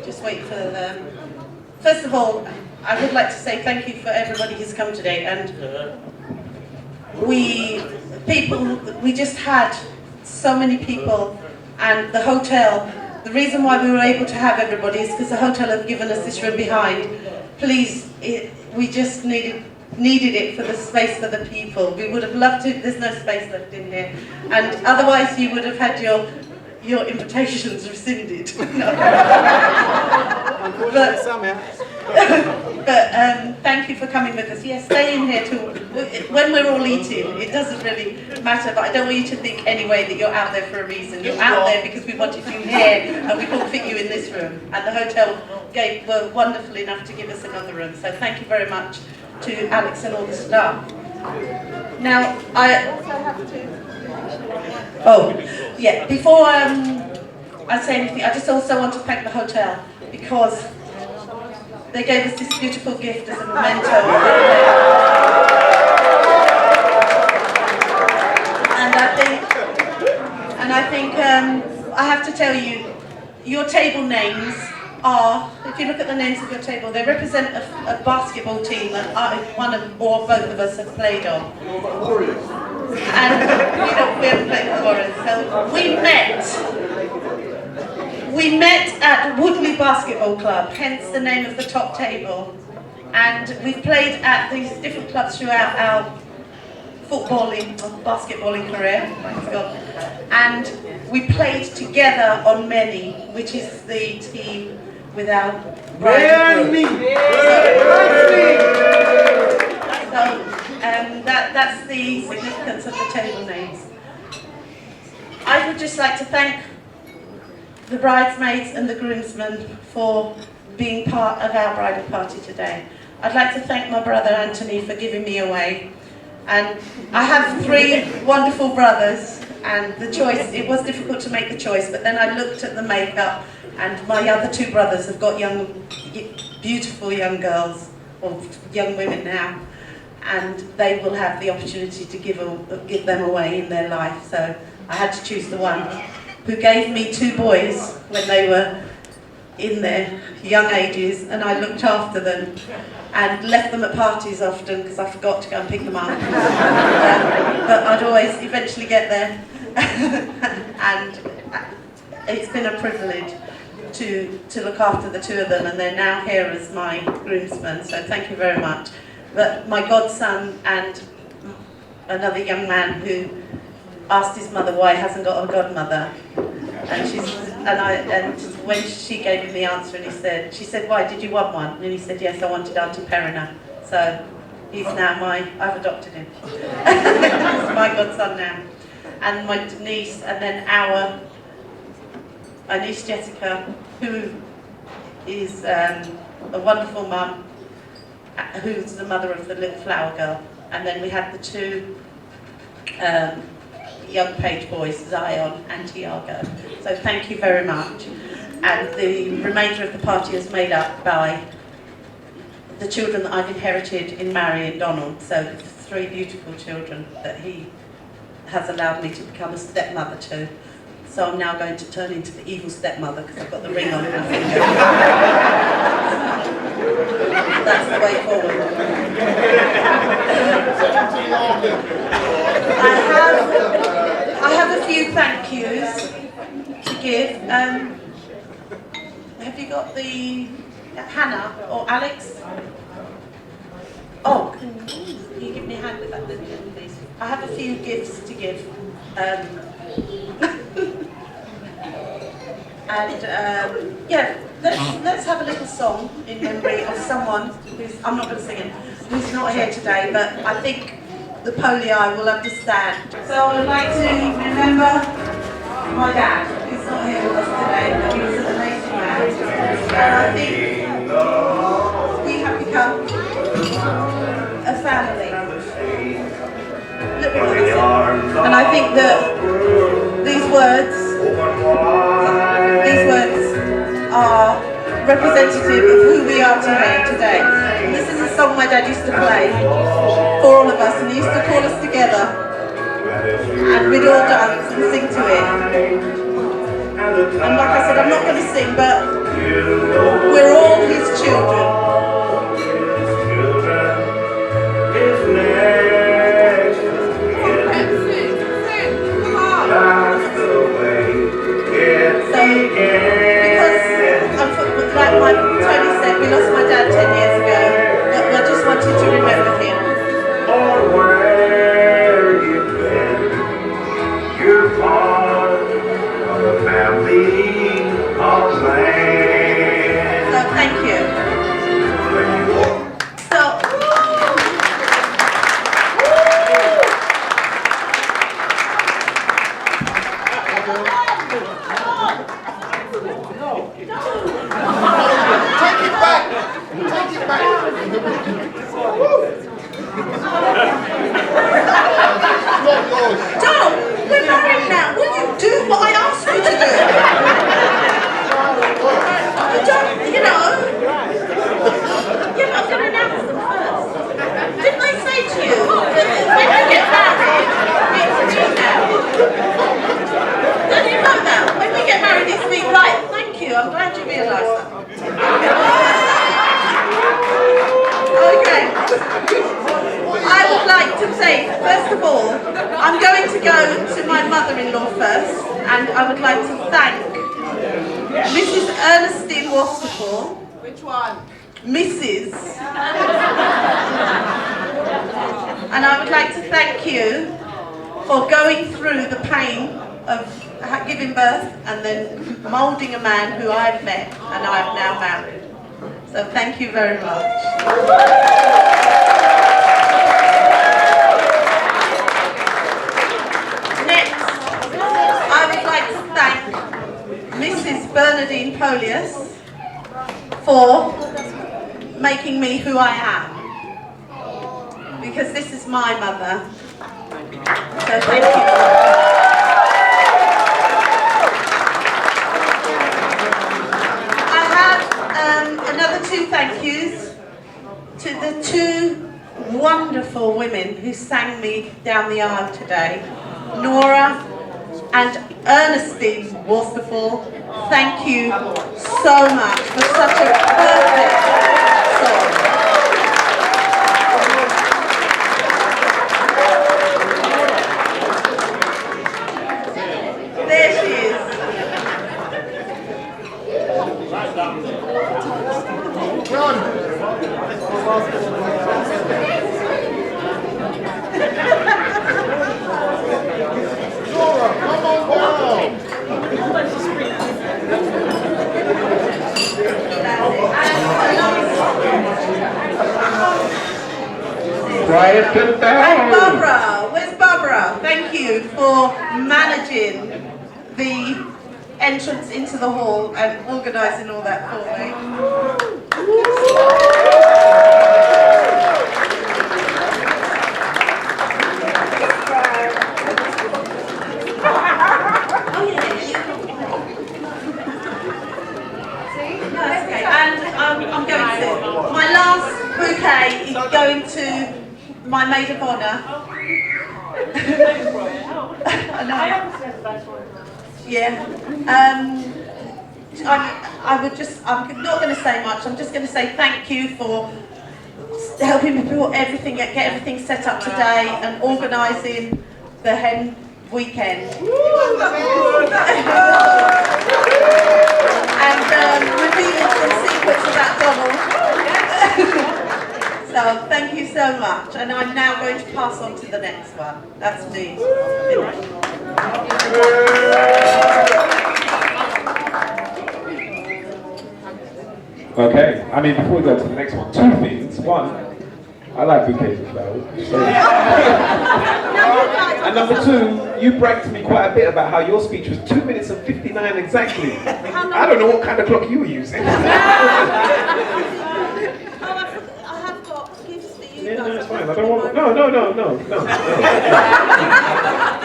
just wait for them. First of all, I would like to say thank you for everybody who's come today, and we just had so many people, and the hotel, the reason why we were able to have everybody is because the hotel have given us this room behind. Please, we just needed it for the space for the people. We would have loved to, there's no space left in here, and otherwise you would have had your invitations rescinded. But thank you for coming with us. Yes, stay in here till when we're all eating. It doesn't really matter, but I don't want you to think anyway that you're out there for a reason. You're out there because we wanted you here and we couldn't fit you in this room. And the hotel were wonderful enough to give us another room. So thank you very much to Alex and all the staff. Now, I also have to... Oh, yeah, before I say anything, I just also want to thank the hotel because they gave us this beautiful gift as a memento. And I think I have to tell you, your table names are, if you look at the names of your table, they represent a basketball team that one or both of us have played on. And we haven't played with the Warriors. So we met at Woodley Basketball Club, hence the name of the top table. And we've played at these different clubs throughout our basketballing career. Thanks God. And we played together on many, which is the team with our bride. That's the significance of the table names. I would just like to thank the bridesmaids and the groomsmen for being part of our bridal party today. I'd like to thank my brother Anthony for giving me away. And I have 3 wonderful brothers, and the choice, it was difficult to make the choice, but then I looked at the makeup, and my other 2 brothers have got beautiful young girls, or young women now, and they will have the opportunity to give them away in their life. So I had to choose the one who gave me 2 boys when they were in their young ages, and I looked after them and left them at parties often because I forgot to go and pick them up. But I'd always eventually get there. And it's been a privilege to look after the 2 of them, and they're now here as my groomsmen, so thank you very much. But my godson and another young man who asked his mother why he hasn't got a godmother, and when she gave him the answer, and she said, why, did you want one? And he said, yes, I wanted Auntie Perena. So he's now I've adopted him. He's my godson now. And my niece, and then our niece Jessica, who is a wonderful mum, who's the mother of the little flower girl. And then we had the 2 young page boys, Zion and Tiago. So thank you very much. And the remainder of the party is made up by the children that I've inherited in Mary and Donald. So 3 beautiful children that he has allowed me to become a stepmother to. So I'm now going to turn into the evil stepmother because I've got the ring on my finger. That's the way forward. I have a few thank yous to give. Have you got the Hannah or Alex? Oh, can you give me a hand with that, please? I have a few gifts to give. Yeah, let's have a little song in memory of someone who's, I'm not going to sing it, who's not here today, but I think the polii will understand. So I would like to remember my dad, who's not here with us today, but he was an amazing man. And I think we have become a family. And I think that these words are representative of who we are today. And this is a song my dad used to play for all of us, and he used to call us together and we'd all dance and sing to it. And like I said, I'm not going to sing, but we're all his children. Like Tony said, we lost my dad 10 years ago, but I just wanted to remember him. You're part of a family of man. So thank you. Don't! We're married now. Will you do what I asked you to do? You don't, you know. Yeah, I'm going to announce them first. Didn't I say to you that when we get married, it's me now? Don't you know that? When we get married, it's me. Right, thank you. I'm glad you realised that. Okay. I would like to say, first of all, I'm going to go to my mother-in-law first, and I would like to thank Mrs. Ernestine Wasterfall. Which one? Mrs. And I would like to thank you for going through the pain of giving birth and then moulding a man who I've met and I've now married. So thank you very much. Thank Mrs. Bernadine Polius for making me who I am, because this is my mother, so thank you. I have another two thank yous to the two wonderful women who sang me down the aisle today, Nora and Ernestine Wasterfall. Thank you so much for such a perfect song. There she is. Run. Quiet it down. And Barbara, where's Barbara? Thank you for managing the entrance into the hall and organising all that for me. I'm going to. My last bouquet is going to my maid of honour. I know. Yeah. I'm not going to say much. I'm just going to say thank you for helping me put everything, get everything set up today and organising the hen weekend. And revealing some secrets about Donald. So thank you so much, and I'm now going to pass on to the next one. That's me. Okay, I mean, before we go to the next one, two things. One, I like bouquets of flowers. And number two, you bragged to me quite a bit about how your speech was 2 minutes and 59 exactly. I don't know what kind of clock you were using. No, it's fine. I don't want. No.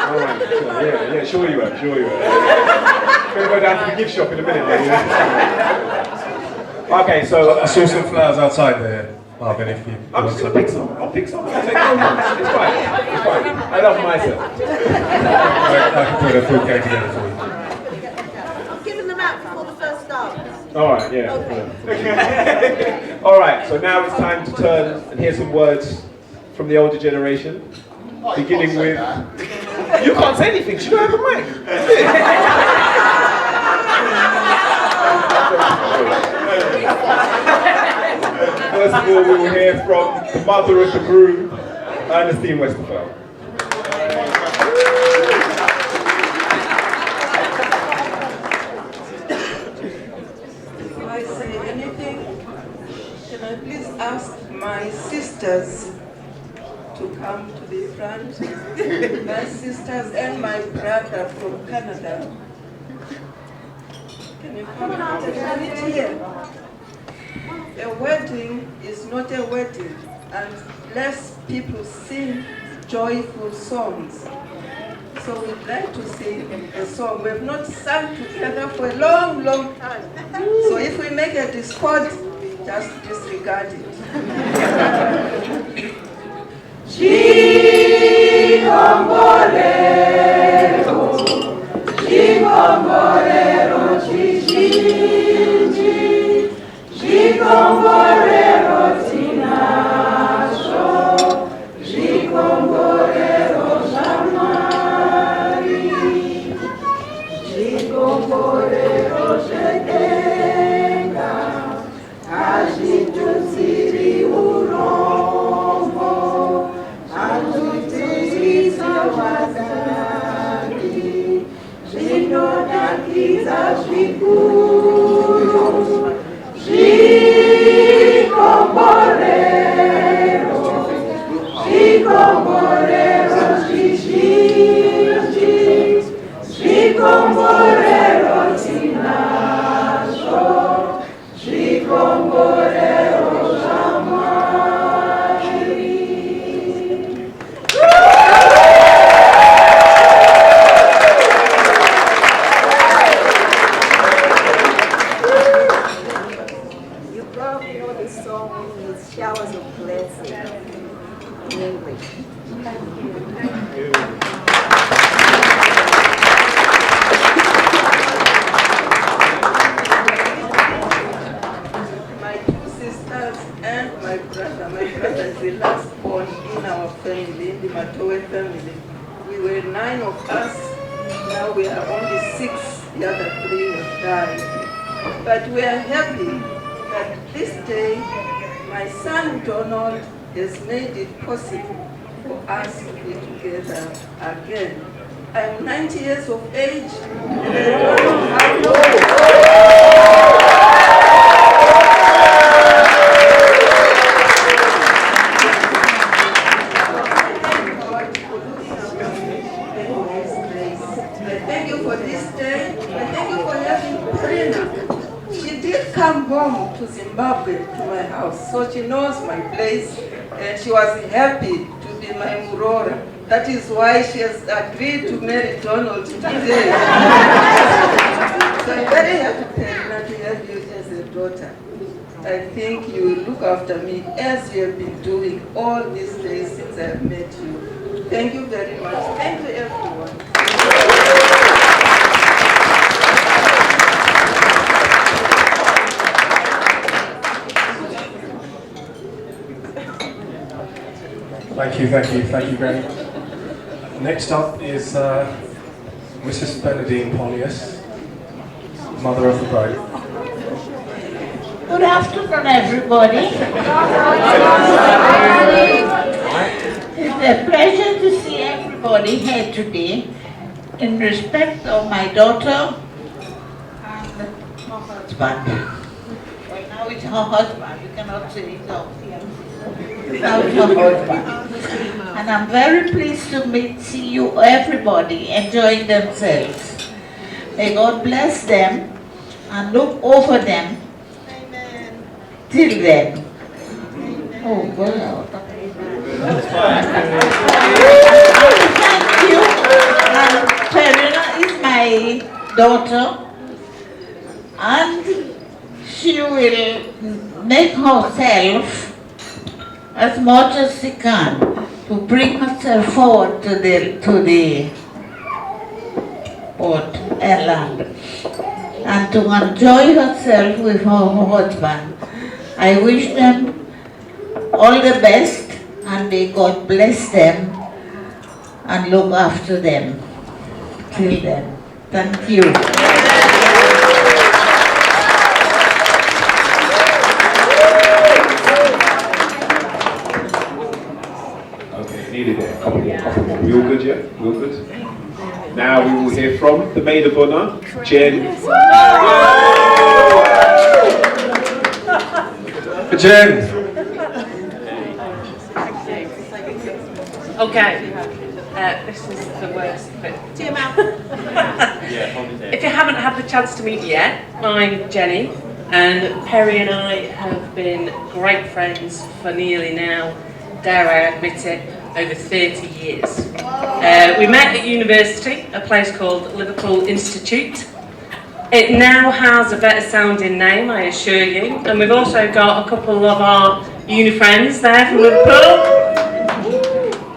All right. Sure you have. Gonna go down to the gift shop in a minute. Okay, so I saw some flowers outside there, Marvin. If you I'm just gonna pick some. I'll pick some. I'll take no ones. It's fine. I love myself. I can put a bouquet together for you. I'm giving them out before the first dance. All right. Yeah. Okay. All right. So now it's time to turn and hear some words from the older generation, beginning with. You can't say anything. You don't have a mic. First of all, we will hear from the mother of the groom, Ernestine Westerfeld. Before I say anything, can I please ask my sisters to come to the front? My sisters and my brother from Canada. Can you come out and here? A wedding is not a wedding unless people sing joyful songs. So we'd like to sing a song. We've not sung together for a long, long time. So if we make a discord, just disregard it. Chicomborero, chichi, chicomborero, tinacho, chicomborero, chamari, chicomborero, chetenga, agitutsiri urombo, agitutsiri sawazari, zvinodakiza zvikuru, zvikomborero, zvikomborero zvizhinji, zvikomborero tinazvo, zvikomborero zvamwari. You probably know the song is Showers of Blessing in English. My two sisters and my brother. My brother is the last born in our family, in the Matoe family. We were 9 of us. Now we are only 6. The other 3 have died. But we are happy that this day my son Donald has made it possible for us to be together again. I'm 90 years of age. Thank you for this day. And thank you for having Perena. She did come home to Zimbabwe, to my house, so she knows my place, and she was happy to be my Murora. That is why she has agreed to marry Donald today. So I'm very happy, Perena, to have you as a daughter. I think you will look after me as you have been doing all these days since I have met you. Thank you very much. Thank you, everyone. Thank you, Granny. Next up is Mrs. Benedine Polius, mother of the bride. Good afternoon, everybody. It's a pleasure to see everybody here today in respect of my daughter and her husband. Well, now it's her husband. You cannot say it's her fiancé. Now it's her husband. And I'm very pleased to see you, everybody, enjoying themselves. May God bless them and look over them till then. Oh, well. Thank you. And Perena is my daughter, and she will make herself as much as she can to bring herself forward to the port land and to enjoy herself with her husband. I wish them all the best, and may God bless them and look after them till then. Thank you. Okay, nearly there. Couple more. We all good, yeah? We all good? Now we will hear from the maid of honor, Jen. Jen. Okay, this is the worst bit. To your mouth. If you haven't had the chance to meet me yet, I'm Jenny, and Perry and I have been great friends for nearly now, dare I admit it, over 30 years. We met at university, a place called Liverpool Institute. It now has a better sounding name, I assure you, and we've also got a couple of our uni friends there from Liverpool.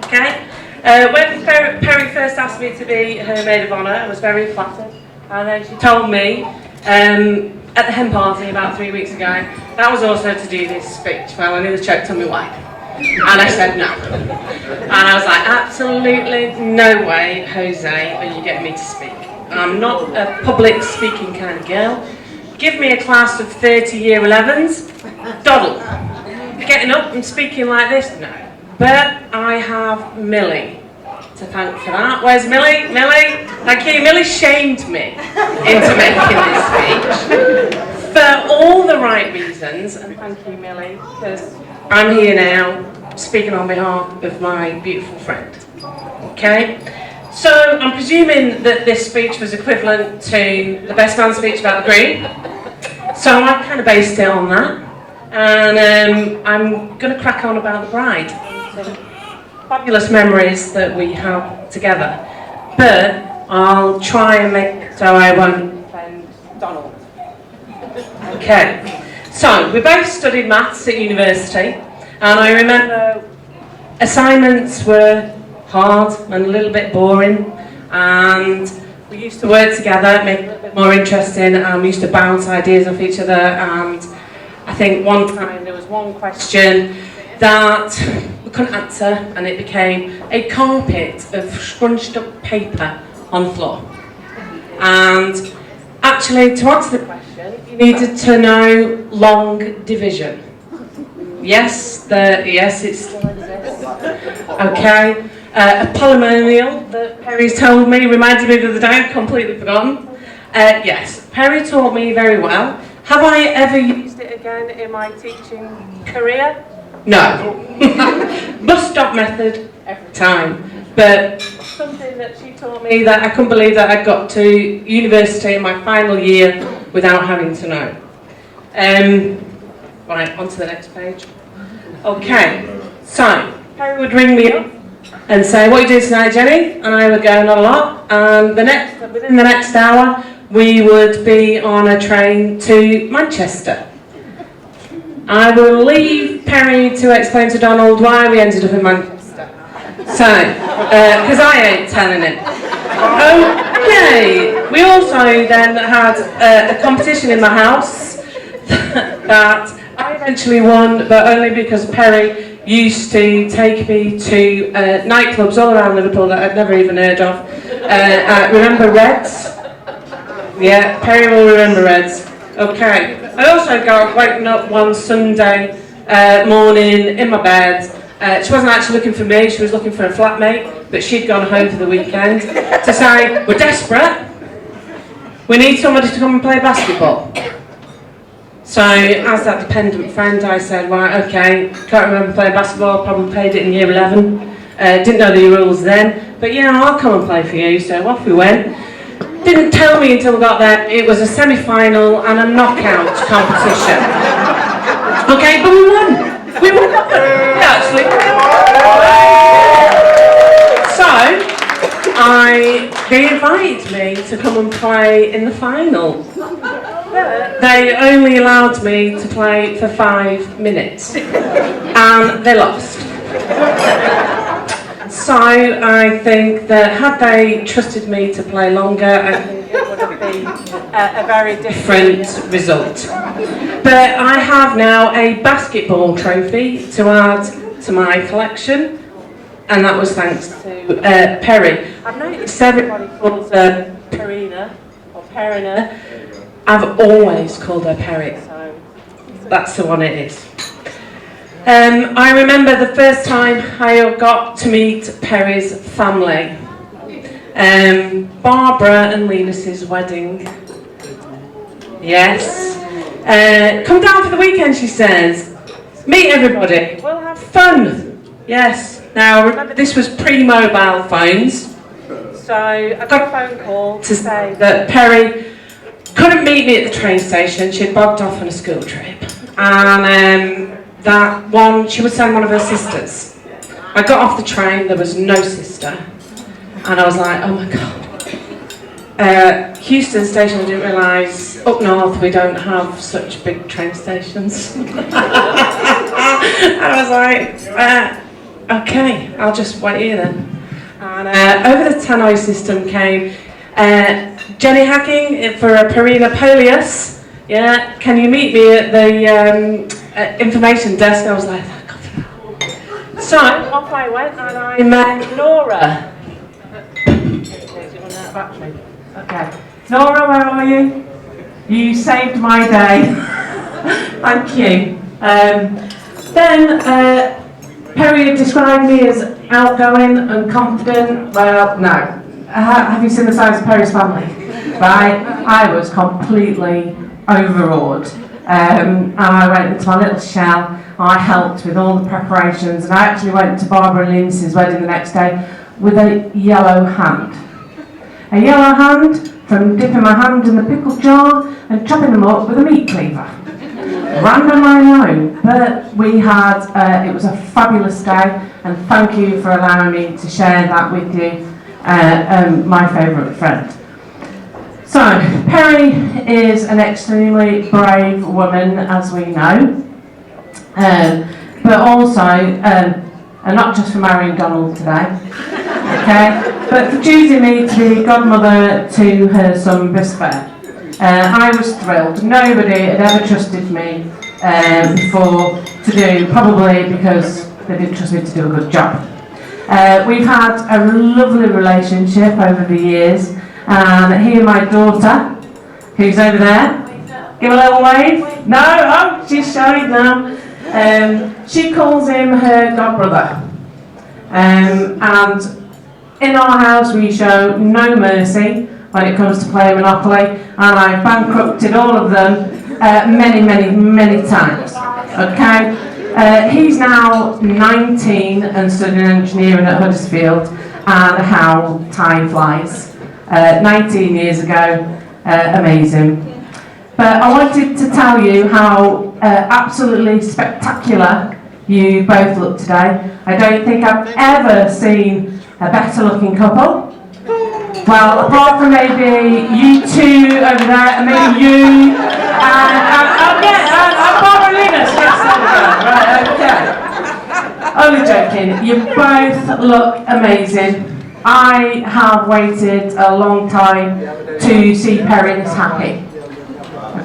Okay. When Perry first asked me to be her maid of honour, I was very flattered, and then she told me at the hen party about 3 weeks ago that was also to do this speech. Well, I nearly choked on my wife, and I said no. And I was like, absolutely no way, Jose, are you getting me to speak. I'm not a public speaking kind of girl. Give me a class of 30 year 11s, doddle. Getting up and speaking like this, no. But I have Millie to thank for that. Where's Millie? Millie? Thank you. Millie shamed me into making this speech for all the right reasons. And thank you, Millie, because I'm here now speaking on behalf of my beautiful friend. Okay? So I'm presuming that this speech was equivalent to the best man speech about the Green. So I kind of based it on that. And I'm going to crack on about the bride. Fabulous memories that we have together, but I'll try and make it so I won't offend Donald. Okay, so we both studied maths at university, and I remember assignments were hard and a little bit boring, and we used to work together, make it a little bit more interesting, and we used to bounce ideas off each other. And I think one time there was one question that we couldn't answer, and it became a carpet of scrunched up paper on the floor. And actually, to answer the question, you needed to know long division. Yes, it still exists. Okay. A polynomial that Perry's told me, reminded me the other day, I've completely forgotten. Yes, Perry taught me very well. Have I ever used it again in my teaching career? No. Bus stop method every time. But something that she taught me that I couldn't believe that I got to university in my final year without having to know. Right, on to the next page. Okay, so Perry would ring me up and say, "What are you doing tonight, Jenny?" And I would go, "Not a lot." And within the next hour, we would be on a train to Manchester. I will leave Perry to explain to Donald why we ended up in Manchester. So, because I ain't telling him. Okay, we also then had a competition in my house that I eventually won, but only because Perry used to take me to nightclubs all around Liverpool that I'd never even heard of. Remember Reds? Yeah, Perry will remember Reds. Okay. I also got waking up one Sunday morning in my bed. She wasn't actually looking for me, she was looking for a flatmate, but she'd gone home for the weekend to say, we're desperate. We need somebody to come and play basketball. So, as that dependent friend, I said, right, okay, can't remember playing basketball, probably played it in year 11. Didn't know the rules then, but yeah, I'll come and play for you, so off we went. Didn't tell me until we got there, it was a semi-final and a knockout competition. Okay, but we won. We won. Actually. So, they invited me to come and play in the final. They only allowed me to play for 5 minutes, and they lost. So I think that had they trusted me to play longer, I think it would have been a very different result. But I have now a basketball trophy to add to my collection, and that was thanks to Perry. I've noticed everybody calls her Perena or Perena. I've always called her Perry, so that's the one it is. I remember the first time I got to meet Perry's family. Barbara and Linus's wedding. Yes. Come down for the weekend, she says. Meet everybody. We'll have fun. Yes. Now, remember this was pre-mobile phones. So I got a phone call to say that Perry couldn't meet me at the train station. She'd bogged off on a school trip. And she would send one of her sisters. I got off the train, there was no sister. And I was like, oh my God. Houston station, I didn't realise, up north we don't have such big train stations. I was like, okay, I'll just wait here then. And over the tannoy system came Jenny Hacking for a Perena Polius. Yeah, can you meet me at the information desk? I was like, oh, God. So off I went and I met Nora. Okay. Nora, where are you? You saved my day. Thank you. Then Perry had described me as outgoing and confident. Well, no. Have you seen the size of Perry's family? Right? I was completely overawed. And I went into my little shell. I helped with all the preparations, and I actually went to Barbara and Lindsay's wedding the next day with a yellow hand. A yellow hand from dipping my hand in the pickle jar and chopping them up with a meat cleaver. Random I know, but we had, it was a fabulous day, and thank you for allowing me to share that with you, my favourite friend. So, Perry is an extremely brave woman, as we know, but also, and not just for marrying Donald today, okay, but for choosing me to be godmother to her son Bisfer. I was thrilled. Nobody had ever trusted me before to do, probably because they didn't trust me to do a good job. We've had a lovely relationship over the years. Here my daughter, who's over there, give a little wave. No, oh, she's showing now. She calls him her godbrother. And in our house we show no mercy when it comes to playing Monopoly, and I've bankrupted all of them many times. Okay? He's now 19 and studying engineering at Huddersfield, and how time flies. 19 years ago, amazing. But I wanted to tell you how absolutely spectacular you both look today. I don't think I've ever seen a better looking couple. Well, apart from maybe you two over there, and maybe you, and Barbara Linus, yes, right, okay. Only joking, you both look amazing. I have waited a long time to see Perry this happy.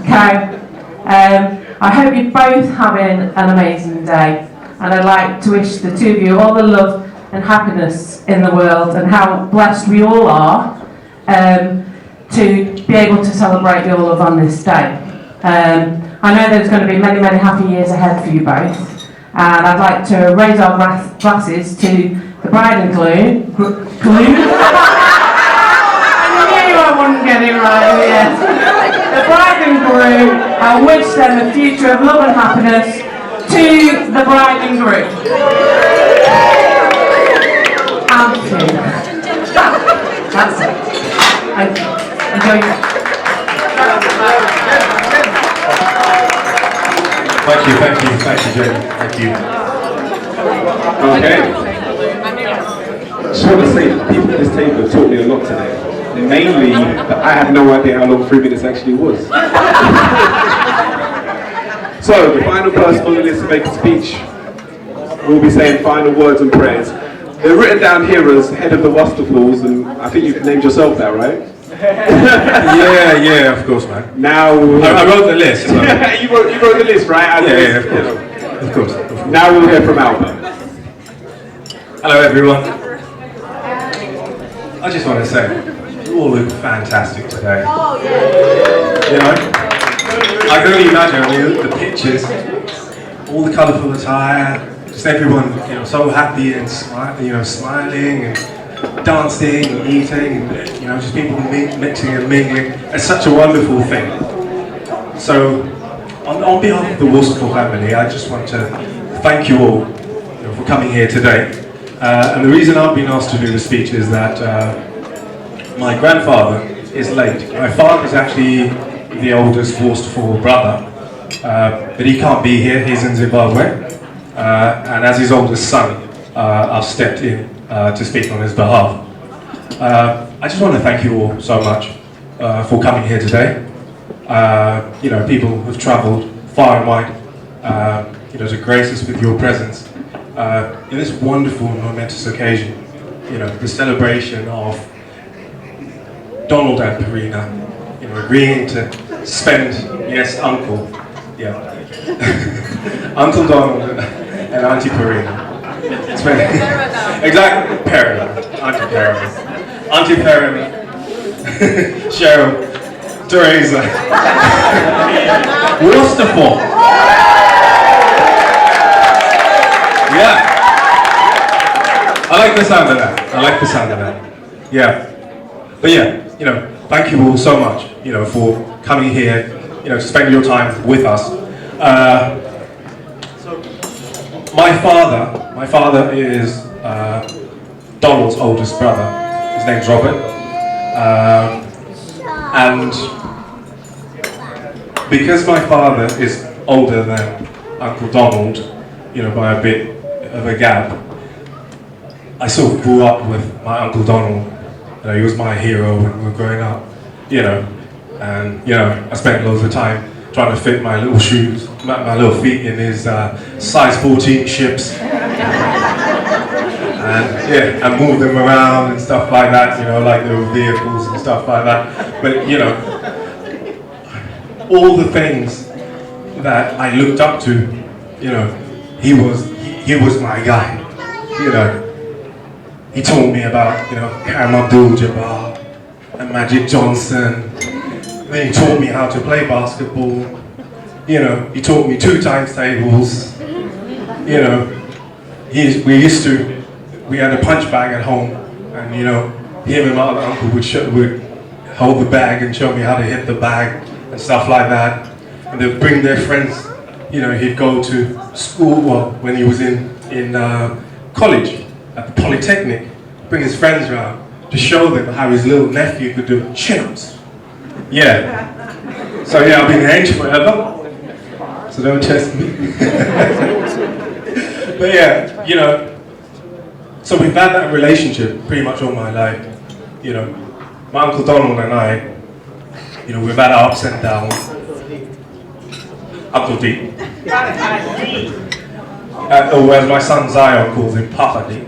Okay, I hope you're both having an amazing day. and I'd like to wish the two of you all the love and happiness in the world, and how blessed we all are to be able to celebrate your love on this day. I know there's going to be many, many happy years ahead for you both, and I'd like to raise our glasses to the bride and groom. I wouldn't get it right, yes. The bride and groom, I wish them a future of love and happiness. To the bride and groom. And to. That's it. Thank you. Enjoy it. Thank you, Jenny. Thank you. Okay. Just want to say, people at this table have taught me a lot today. Mainly, that I had no idea how long 3 minutes actually was. So, the final person on the list to make a speech will be saying final words and prayers. They're written down here as head of the Waterfalls, and I think you've named yourself that, right? yeah, of course, man. Now, I wrote the list. So. you wrote the list, right? Yeah, of course. Now we'll hear from Albert. Hello, everyone. I just want to say, you all look fantastic today. Oh, yeah. You know, I can only imagine the pictures, all the colourful attire, just everyone, so happy and smiling and dancing and eating, and, just people mixing and mingling. It's such a wonderful thing. So, on behalf of the Waterfall family, I just want to thank you all for coming here today. And the reason I've been asked to do the speech is that my grandfather is late. My father is actually the oldest Waterfall brother, but he can't be here, he's in Zimbabwe. And as his oldest son, I've stepped in to speak on his behalf. I just want to thank you all so much for coming here today. People have travelled far and wide, to grace us with your presence in this wonderful and momentous occasion. The celebration of Donald and Perena, agreeing to spend, yes, Uncle, yeah, Uncle Donald and Auntie Perena. Exactly, Perena, Auntie Perena, Auntie Perena, Cheryl, Teresa, Waterfall. Yeah, I like the sound of that. Yeah, but yeah, thank you all so much, for coming here, to spend your time with us. My father is Donald's oldest brother. His name's Robert, and because my father is older than Uncle Donald, by a bit of a gap, I sort of grew up with my Uncle Donald. He was my hero when we were growing up, and I spent loads of time trying to fit my little shoes, my little feet in his size 14 ships, and move them around and stuff like that, like they were vehicles and stuff like that. But all the things that I looked up to, he was my guy. He taught me about Karim Abdul-Jabbar and Magic Johnson. Then he taught me how to play basketball. He taught me 2 times tables. We had a punch bag at home, and him and my other uncle would hold the bag and show me how to hit the bag and stuff like that. And they'd bring their friends. He'd go to school, when he was in college at the Polytechnic, bring his friends around to show them how his little nephew could do chin-ups. Yeah. So yeah, I've been an age forever. So don't test me. But yeah, so we've had that relationship pretty much all my life. My Uncle Donald and I, we've had our ups and downs. Uncle D. Or as my son Zion calls him, Papa D.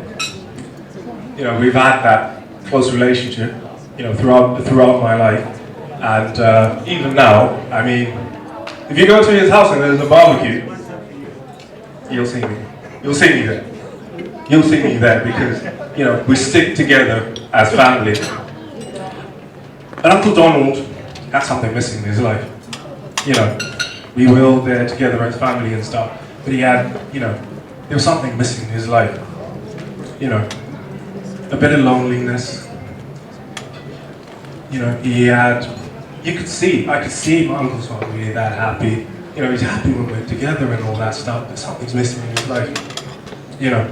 We've had that close relationship, throughout my life. And even now, I mean, if you go to his house and there's a barbecue, you'll see me. you'll see me there. You'll see me there because, you know, we stick together as family. And Uncle Donald had something missing in his life. You know, we were all there together as family and stuff, but he had, you know, there was something missing in his life. You know, a bit of loneliness. You know, he had, I could see my uncle's not really that happy. You know, he's happy when we're together and all that stuff, but something's missing in his life. You know,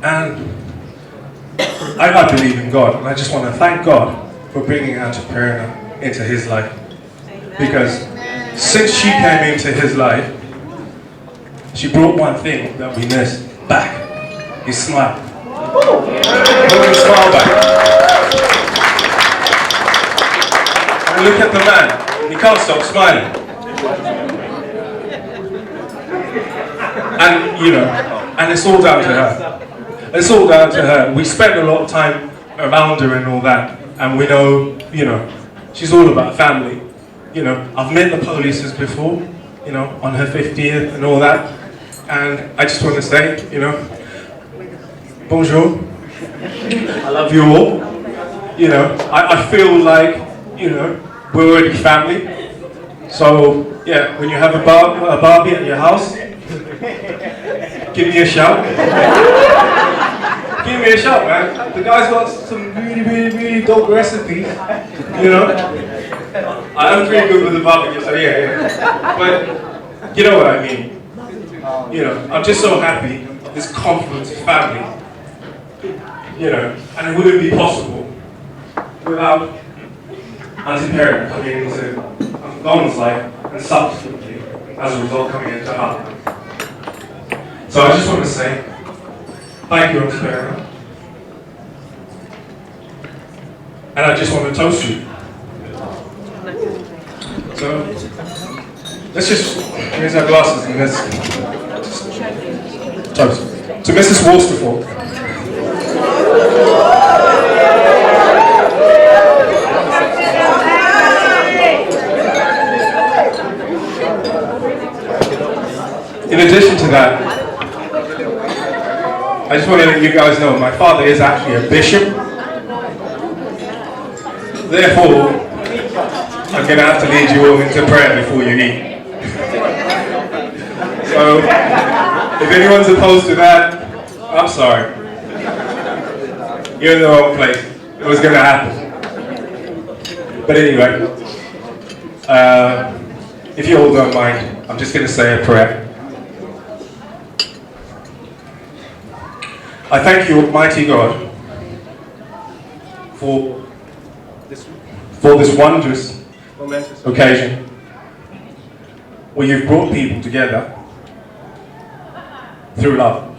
and I believe in God, and I just want to thank God for bringing Auntie Perena into his life. Because since she came into his life, she brought one thing that we missed back, his smile. Brought his smile back. And look at the man, he can't stop smiling. And, you know, and it's all down to her. It's all down to her. We spend a lot of time around her and all that, and we know, you know, she's all about family. You know, I've met the polices before, you know, on her 50th and all that, and I just want to say, you know, bonjour, I love you all. You know, I feel like, you know, we're already family. So, yeah, when you have a Barbie at your house, give me a shout. Give me a shout, man. The guy's got some really dope recipes, you know. I'm pretty good with the barbecue, so yeah. But, you know what I mean. You know, I'm just so happy this confluence of family, you know, and it wouldn't be possible without Auntie Perena coming into Uncle Donald's life and subsequently, as a result, coming into our life. So I just want to say, thank you, Auntie Perena. And I just want to toast you. So, let's just raise our glasses and let's toast. To Mrs. Wolsterford. In addition to that, I just want to let you guys know my father is actually a bishop. Therefore, I'm going to have to lead you all into prayer before you eat. So, if anyone's opposed to that, I'm sorry. You're in the wrong place. It was going to happen. But anyway, if you all don't mind, I'm just going to say a prayer. I thank you, Almighty God, for this wondrous, momentous occasion where you've brought people together through love.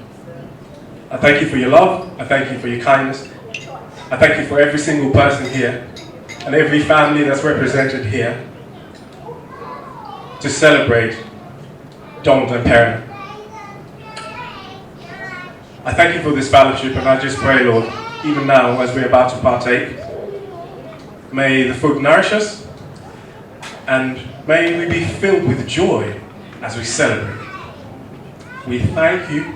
I thank you for your love, I thank you for your kindness, I thank you for every single person here and every family that's represented here to celebrate Donald and Perena. I thank you for this fellowship, and I just pray, Lord, even now as we're about to partake, may the food nourish us, and may we be filled with joy as we celebrate. We thank you,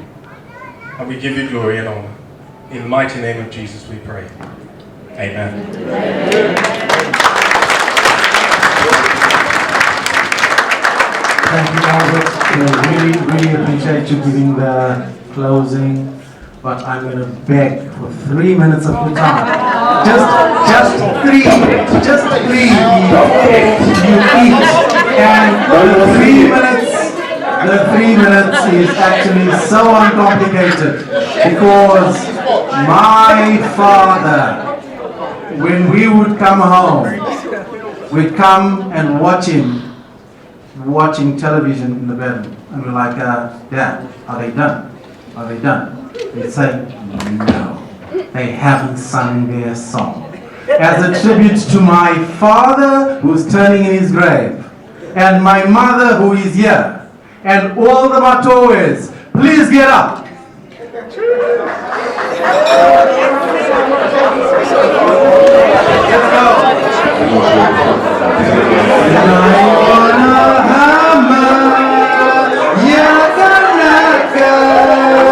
and we give you glory and honor. In the mighty name of Jesus we pray. Amen. Thank you, Albert. Really appreciate you giving the closing. But I'm going to beg for 3 minutes of your time. Just three before you eat. And the 3 minutes is actually so uncomplicated because my father, when we would come home, we'd come and watch him watching television in the bedroom. And we're like, Dad, are they done? Are they done? They say, no, they haven't sung their song. As a tribute to my father who's turning in his grave, and my mother who is here, and all the Matoes, please get up. Let's go.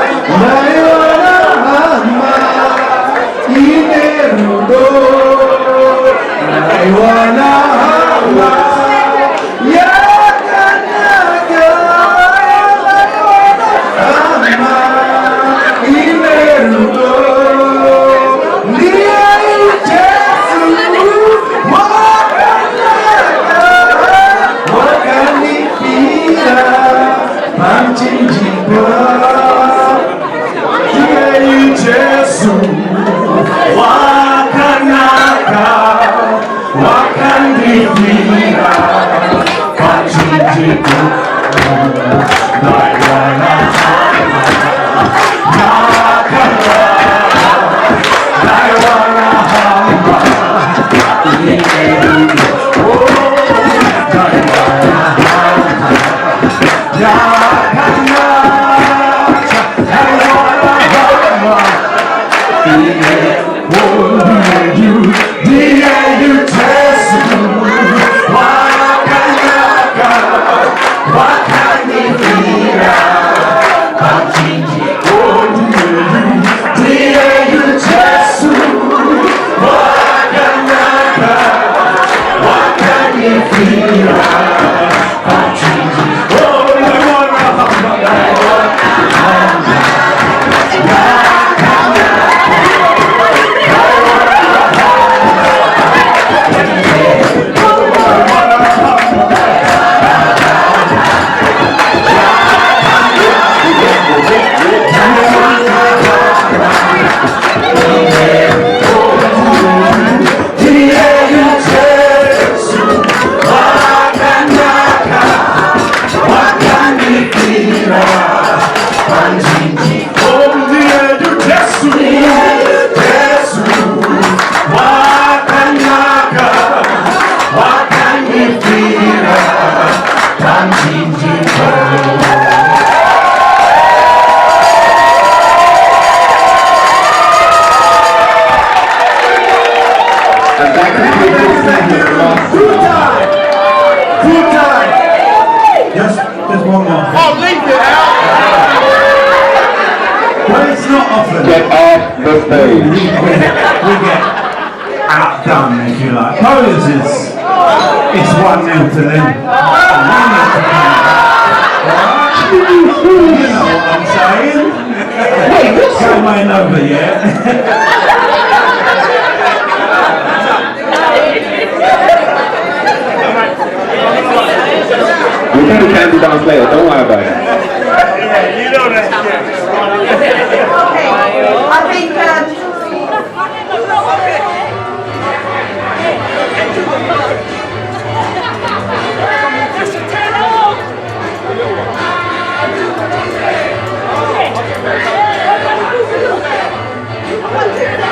Just one more. Oh, leave it out! Well, it's not often. Get off the stage. We get outdone, if you like. Polish is, it's 1-0 to them. You know what I'm saying? Game ain't over yet. We'll do the candy dance later, don't worry about it. Yeah, you know that. I think Turn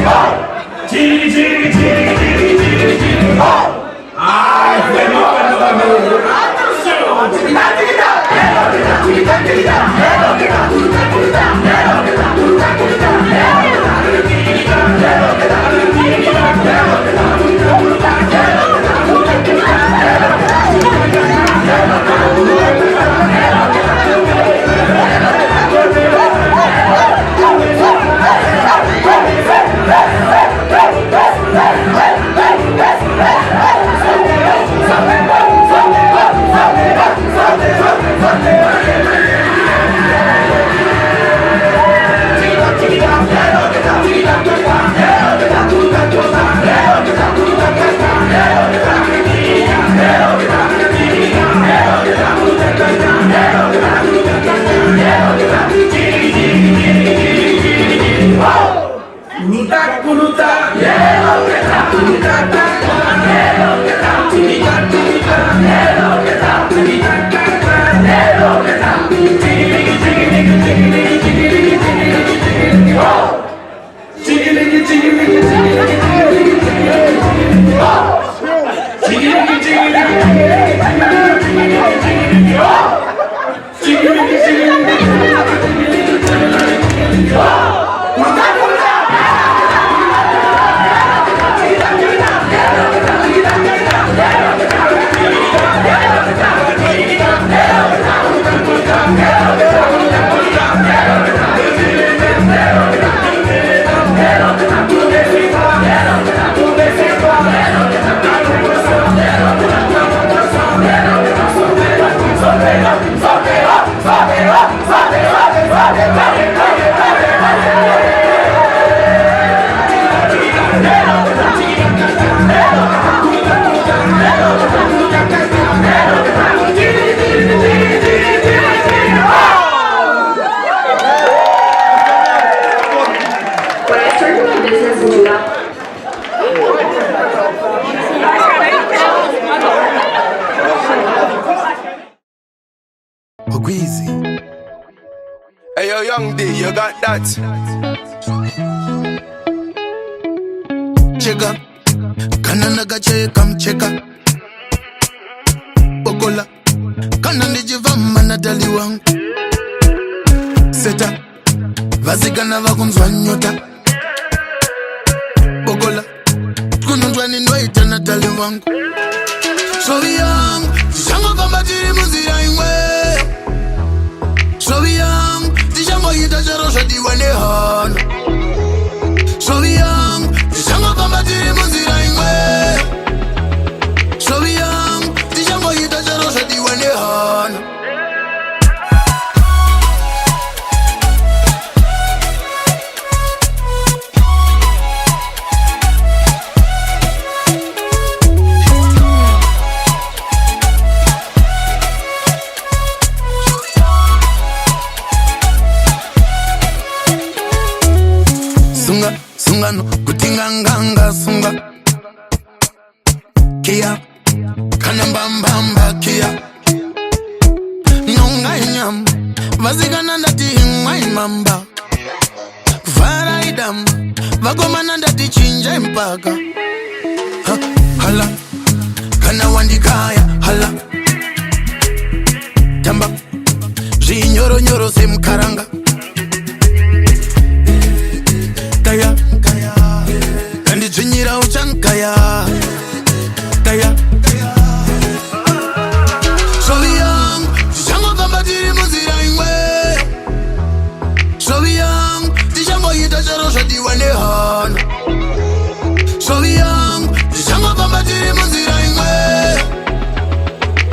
Oh! Young D, you got that? Chega, kananaga cheka mcheka. Bogola, kanandijiva manadali wangu. Seta, vazigana vakunzwa nyota. Bogola, kunundwa ninoita natali wangu. So young, tishango kamba tiri muzira imwe. So young, tishango yita jarosha diwane hana. So young, tishango kamba tiri muzira imwe. So young, tishango yita jarosha diwane hana. Sunga no kutinganganga sunga kia kanambambamba kia nonga inyam vazigana ndati ingwai mamba vara idam vagomana ndati chinja mpaka hala kana wandikaya hala tamba zinyoro nyoro semkaranga Kaya, kandi chinyira uchankaya. Kaya, so young, tishango kamba tiri muzira imwe. So young, tishango yita jarosha diwane hana. So young, tishango kamba tiri muzira imwe.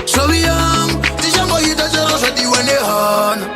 So young, tishango yita jarosha diwane hana.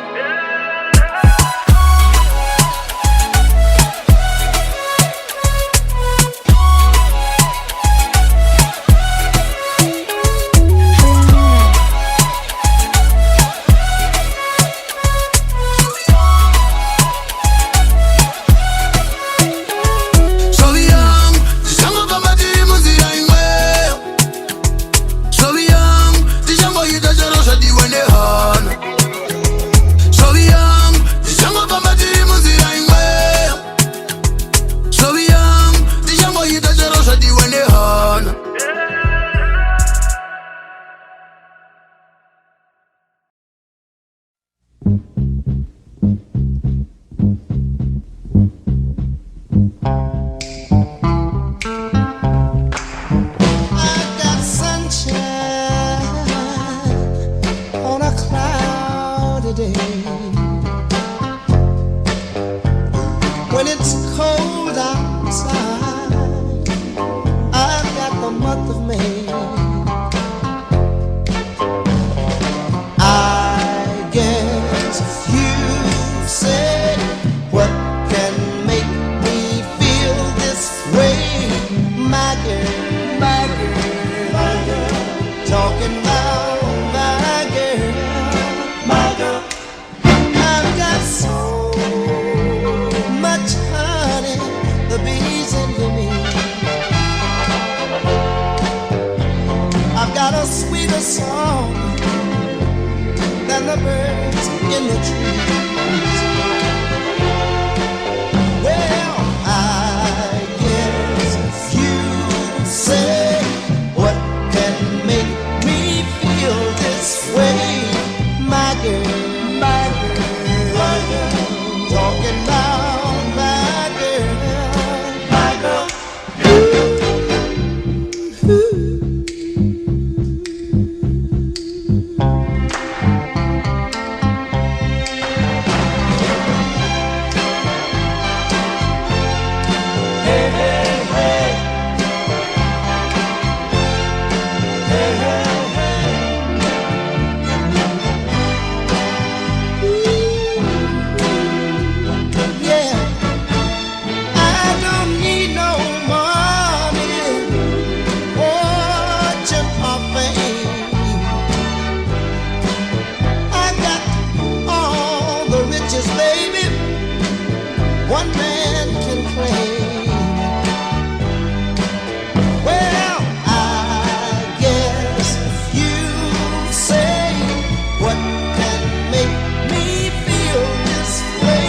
What can make me feel this way?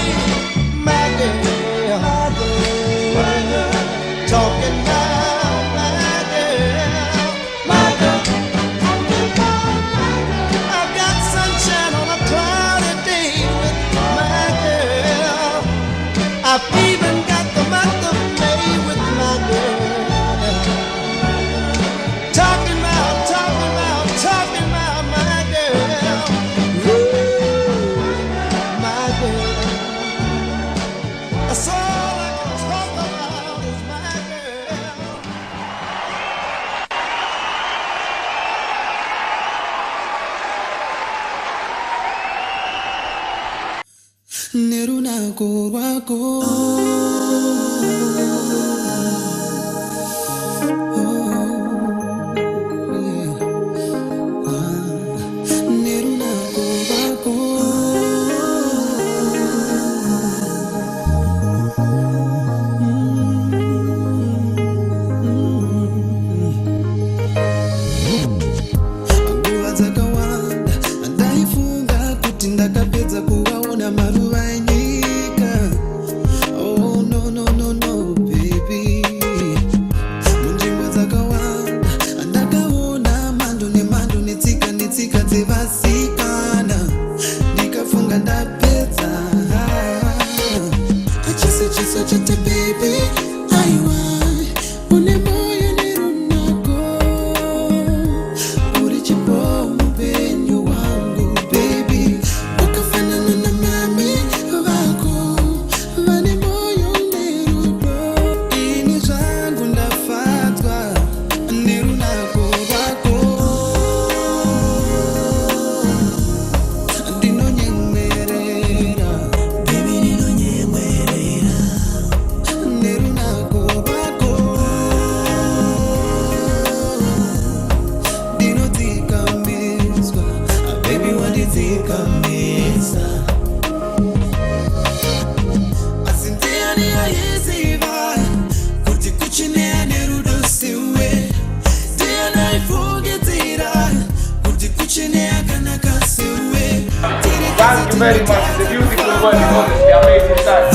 Thank you very much. The beautiful work is honestly amazing time.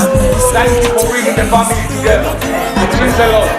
Thank you for bringing the family together. It means a lot.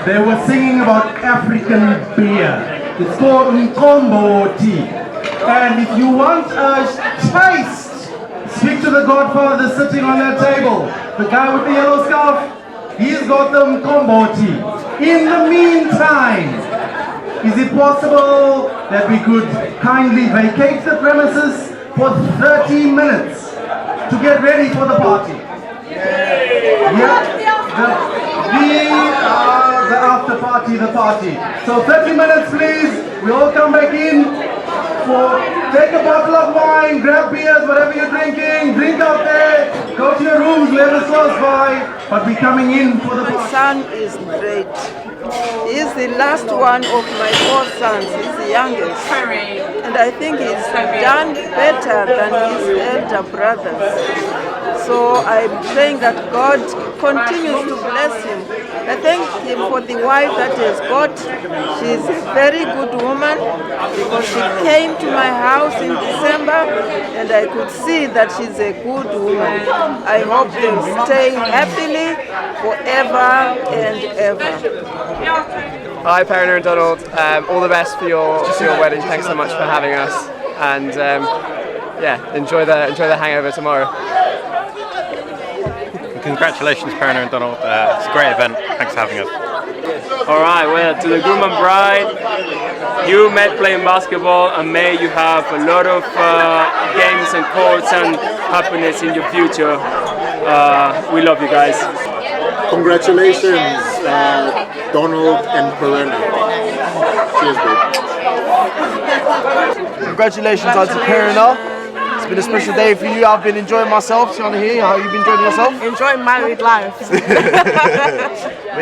They were singing about African beer. It's called Mkombo tea. And if you want a taste, speak to the godfather sitting on that table. The guy with the yellow scarf, he's got them combo tea. In the meantime, is it possible that we could kindly vacate the premises for 30 minutes to get ready for the party? Yeah, the after party, the party. So 30 minutes please, we all come back in for, take a bottle of wine, grab beers, whatever you're drinking, drink out there, go to your rooms, whoever's close by, but we're coming in for the party. My son is great. He's the last one of my 4 sons. He's the youngest. And I think he's done better than his elder brothers. So I'm praying that God continues to bless him. I thank him for the wife that he has got. She's a very good woman because she came to my house in December and I could see that she's a good woman. I hope they'll stay happily forever and ever. Hi Perena and Donald, all the best for your wedding. Thanks so much for having us, and yeah, enjoy the hangover tomorrow. Congratulations Perena and Donald, it's a great event, thanks for having us. Alright, well, to the groom and bride, you met playing basketball and may you have a lot of games and courts and happiness in your future. We love you guys. Congratulations, Donald and Perena. Cheers, babe. Congratulations, Auntie Perena. It's been a special day for you. I've been enjoying myself. Trying to hear how you've been enjoying yourself. Enjoying married life. But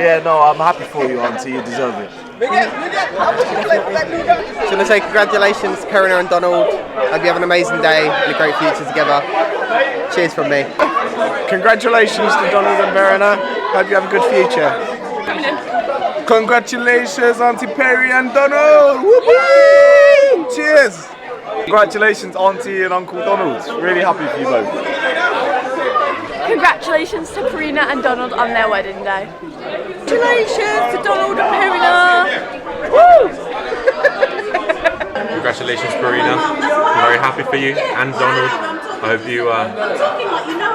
yeah, no, I'm happy for you, Auntie. You deserve it. Just want to say congratulations, Perena and Donald. Hope you have an amazing day and a great future together. Cheers from me. Congratulations to Donald and Perena. Hope you have a good future. Congratulations, Auntie Perry and Donald. Woo-hoo! Cheers. Congratulations, Auntie and Uncle Donald. Really happy for you both. Congratulations to Perena and Donald on their wedding day. Congratulations to Donald and Perena. Woo! Congratulations Perena, I'm very happy for you and Donald. I hope you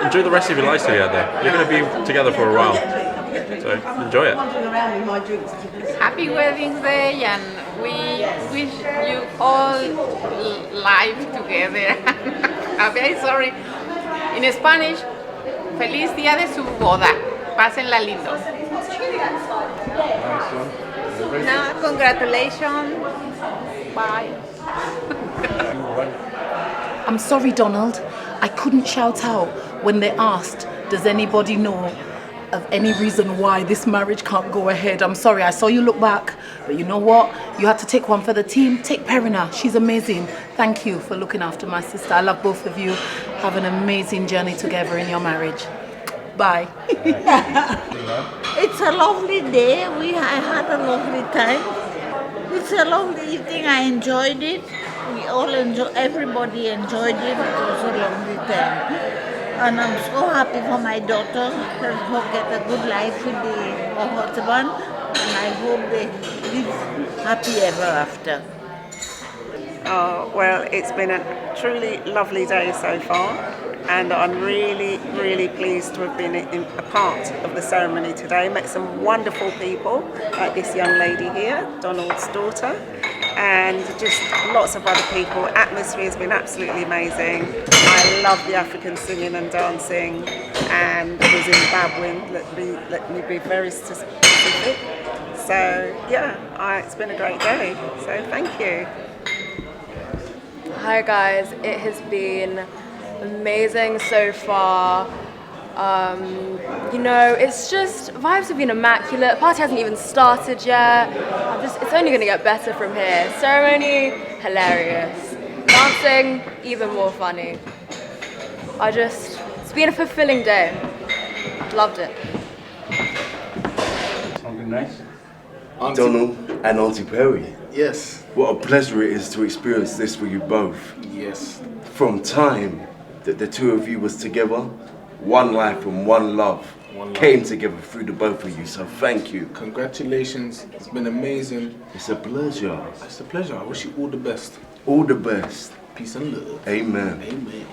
enjoy the rest of your lives together. You're going to be together for a while, so enjoy it. Happy wedding day, and we wish you all life together. I'm sorry. In Spanish, feliz día de su boda. Pásenla lindo. No, congratulations. Bye. I'm sorry, Donald. I couldn't shout out when they asked, does anybody know of any reason why this marriage can't go ahead? I'm sorry, I saw you look back, but you know what? You had to take one for the team. Take Perena, she's amazing. Thank you for looking after my sister. I love both of you. Have an amazing journey together in your marriage. Bye. It's a lovely day. I had a lovely time. It's a lovely evening. I enjoyed it. We all everybody enjoyed it. It was a lovely time. And I'm so happy for my daughter that she'll get a good life with her husband. And I hope they live happy ever after. Oh, well, it's been a truly lovely day so far. And I'm really, really pleased to have been a part of the ceremony today. Met some wonderful people, like this young lady here, Donald's daughter, and just lots of other people. Atmosphere has been absolutely amazing. I love the African singing and dancing, and it was Zimbabwean, let me be very specific. So yeah, it's been a great day, so thank you. Hi guys, it has been amazing so far. You know, it's just, vibes have been immaculate. The party hasn't even started yet. It's only going to get better from here. Ceremony, hilarious. Dancing, even more funny. It's been a fulfilling day. Loved it. Something nice? Donald and Auntie Perry. Yes. What a pleasure it is to experience this with you both. Yes. From time that the two of you was together, one life and one love came together through the both of you, so thank you. Congratulations, it's been amazing. It's a pleasure. It's a pleasure, I wish you all the best. All the best. Peace and love. Amen. Amen.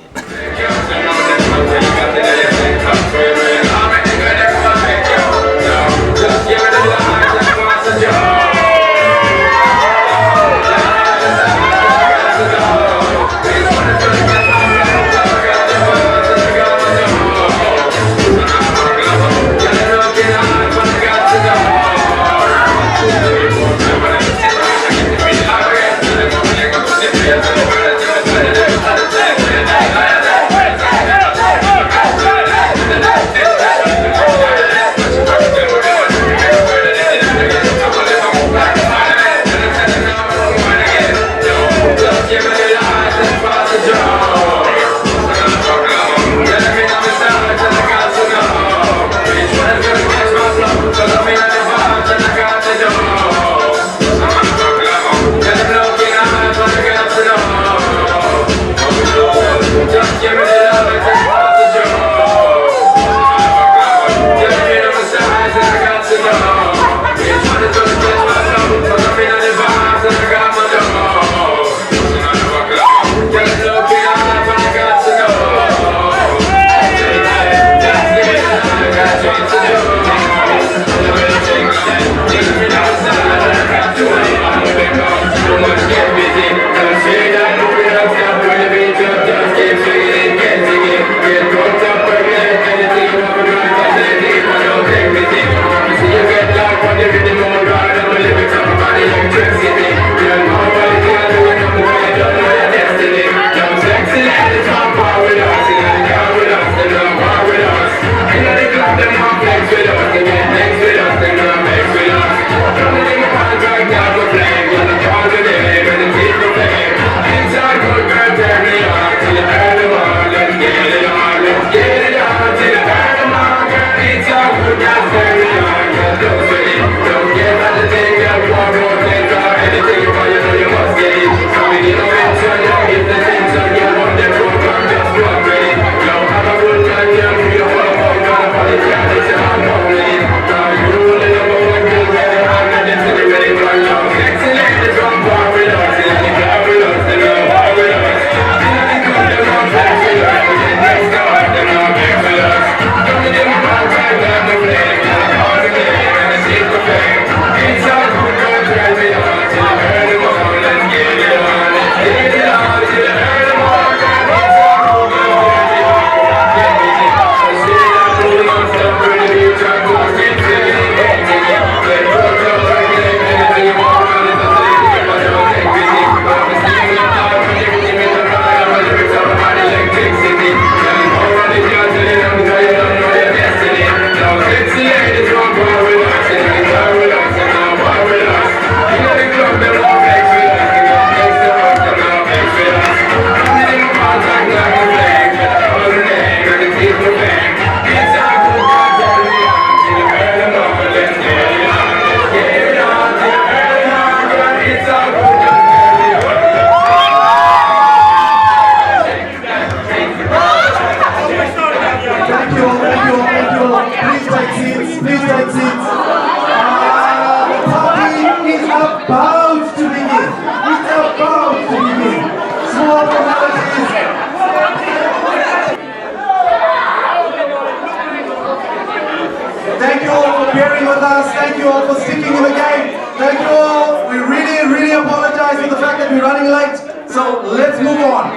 Thank you all for bearing with us. Thank you all for sticking in the game. Thank you all. We really apologize for the fact that we're running late. So let's move on.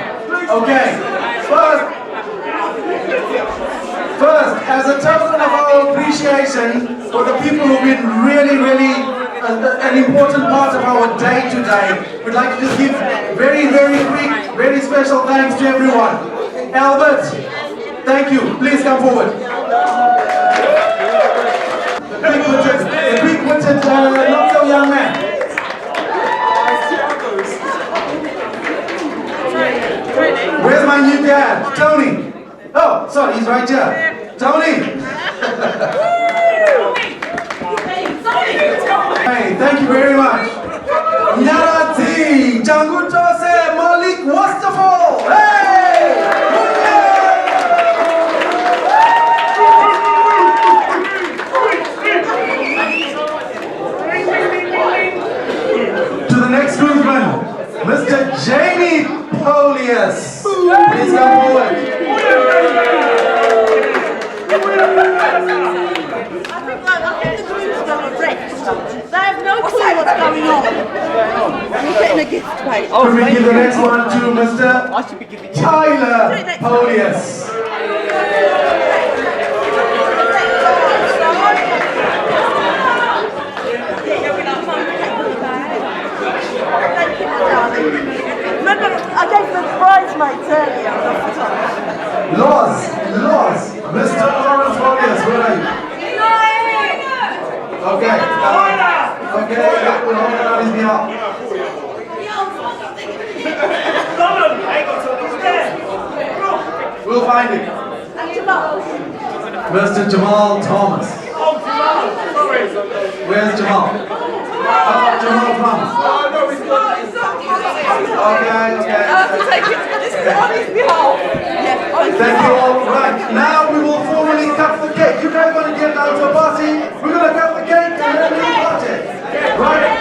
Okay. First, as a token of our appreciation for the people who've been really an important part of our day today, we'd like to just give very quick, very special thanks to everyone. Albert, thank you. Please come forward. Quick-witted, not so young man. Where's my new dad? Tony. Oh, sorry, he's right here. Tony. Hey, thank you very much. Narati, Jangutose, Malik Wastafal. Hey! To the next groomsman, Mr. J. Polius. Please come forward. I think the groom's done a rest. They have no clue what's going on. You're getting a gift, mate. Can we give the next one to Mr. Tyler Polius? Remember, I gave them bridesmaids earlier. Laws, Mr. Lawrence Polius, where are you? Okay, we'll hold it on his behalf. We'll find him. Mr. Jamal Thomas. Where's Jamal? Jamal Thomas. Thank you all. Right, now we will formally cut the cake. You guys want to get down to a party? We're going to cut the cake and then we'll party. Right?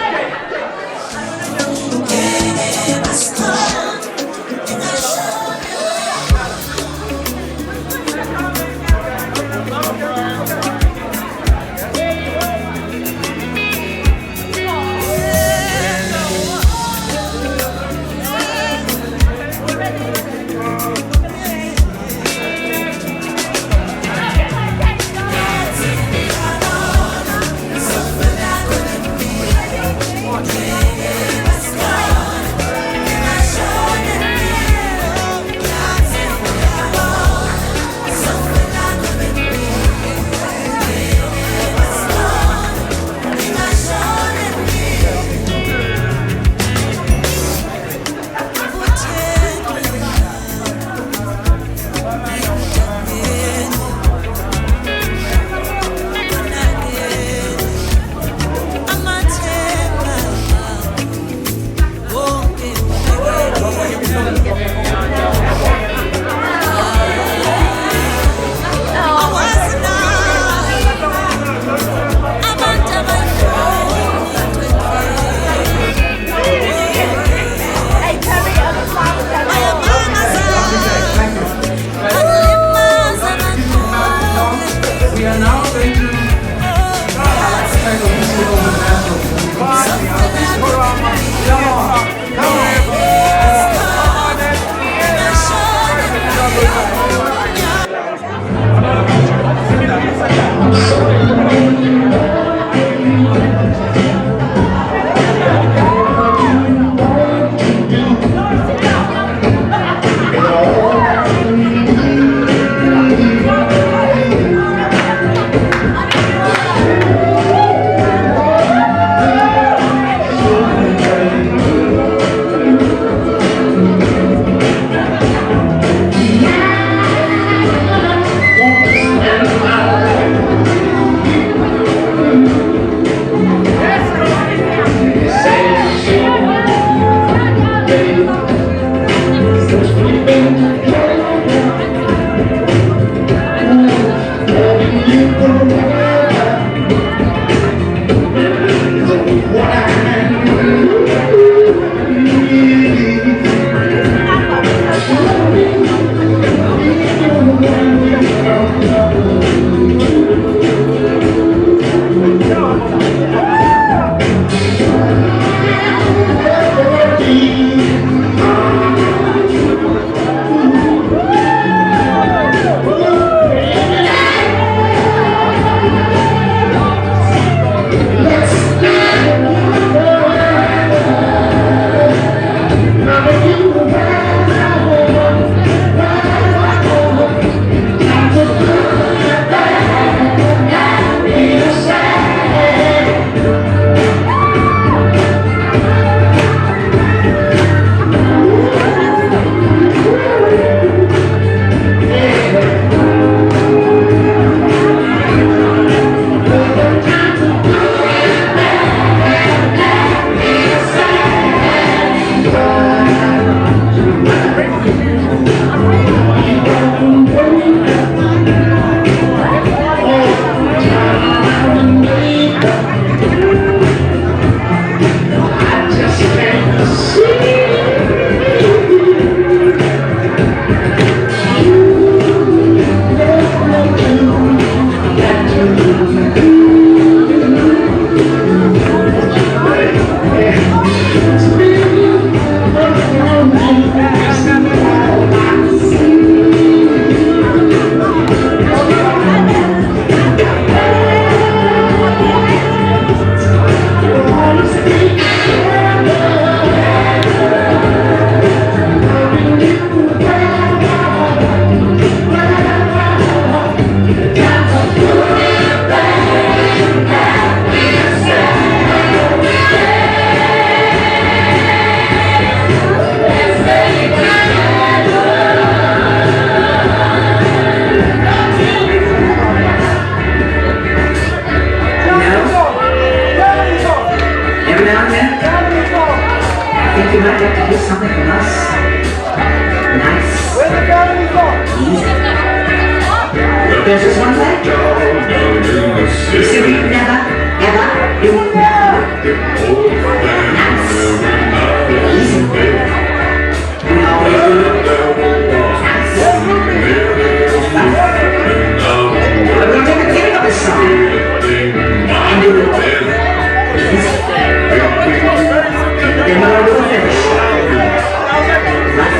Every now and then, I think you might like to do something for us. Nice. Easy. There's this one thing. You see, we never, ever do nice. Easy. We always do nice. But we're going to take the beginning of this song and do it easy. Then we'll do the finish. Right?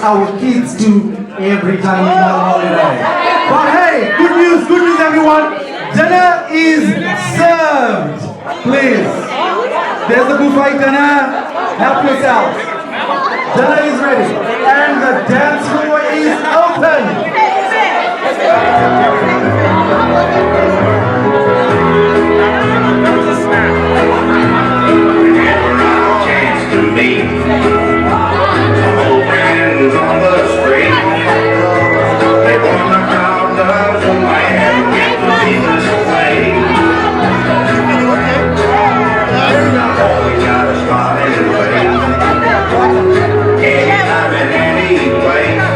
our kids do every time we go on holiday. But hey, good news everyone. Dinner is served. Please. There's the buffet dinner. Help yourself. Dinner is ready. And the dance floor is open. Anytime and any place.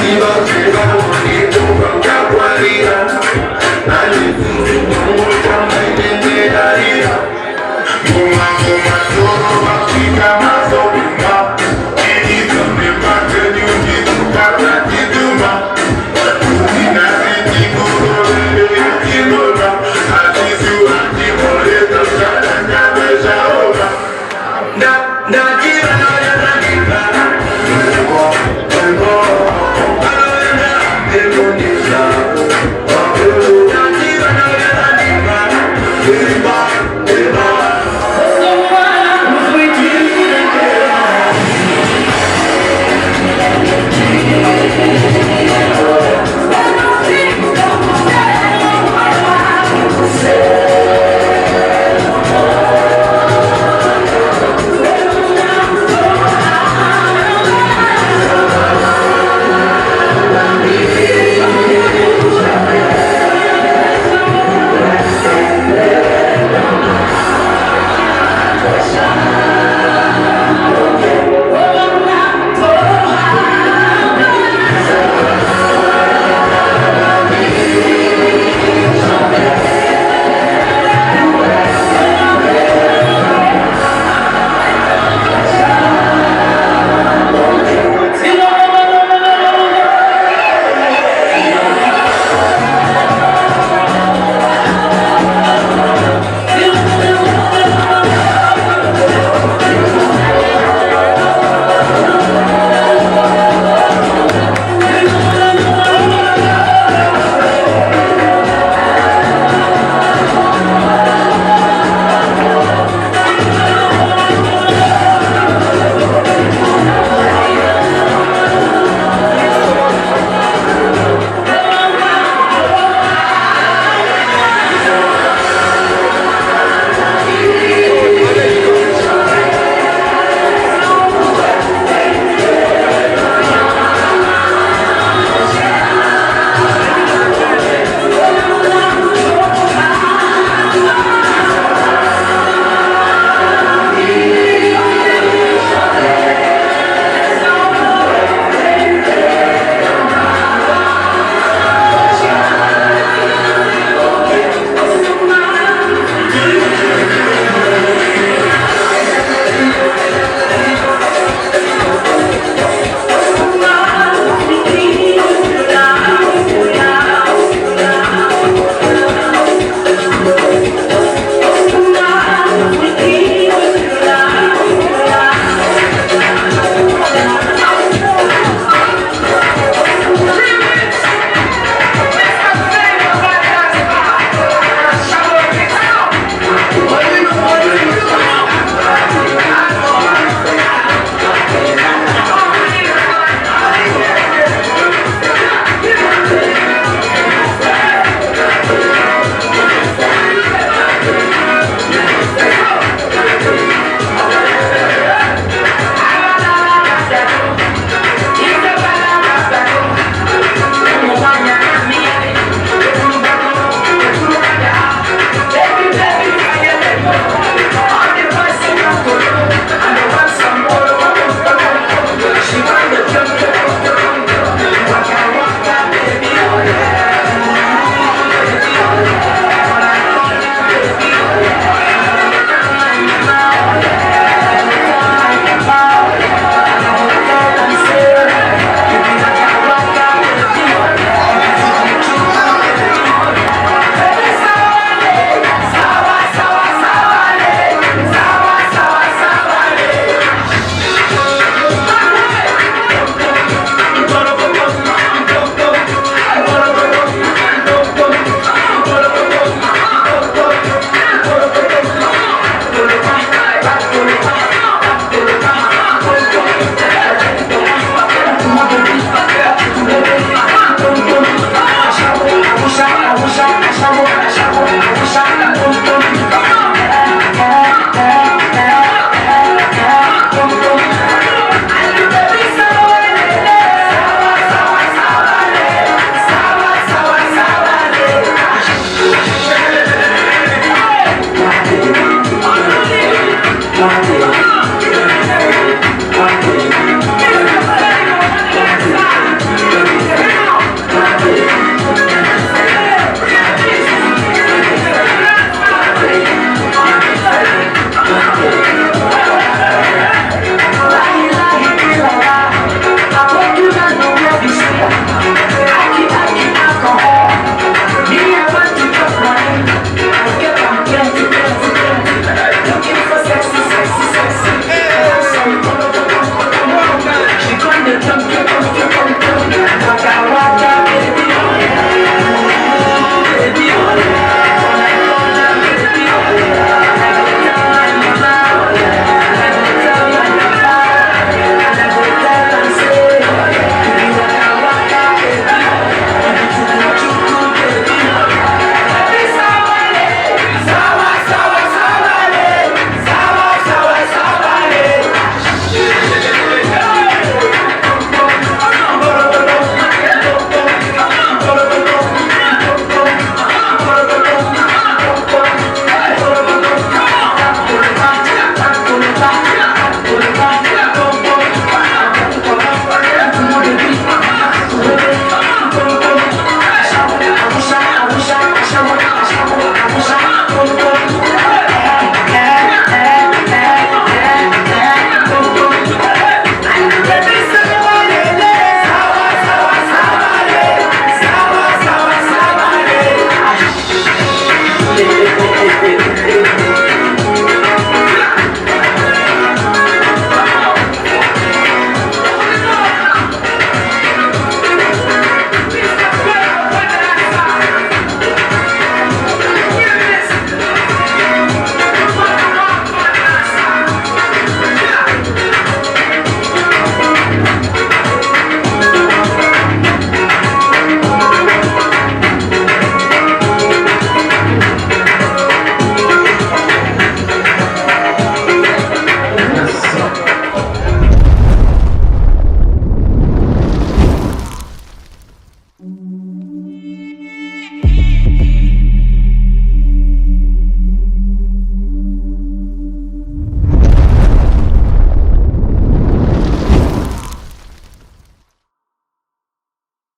Viva, viva,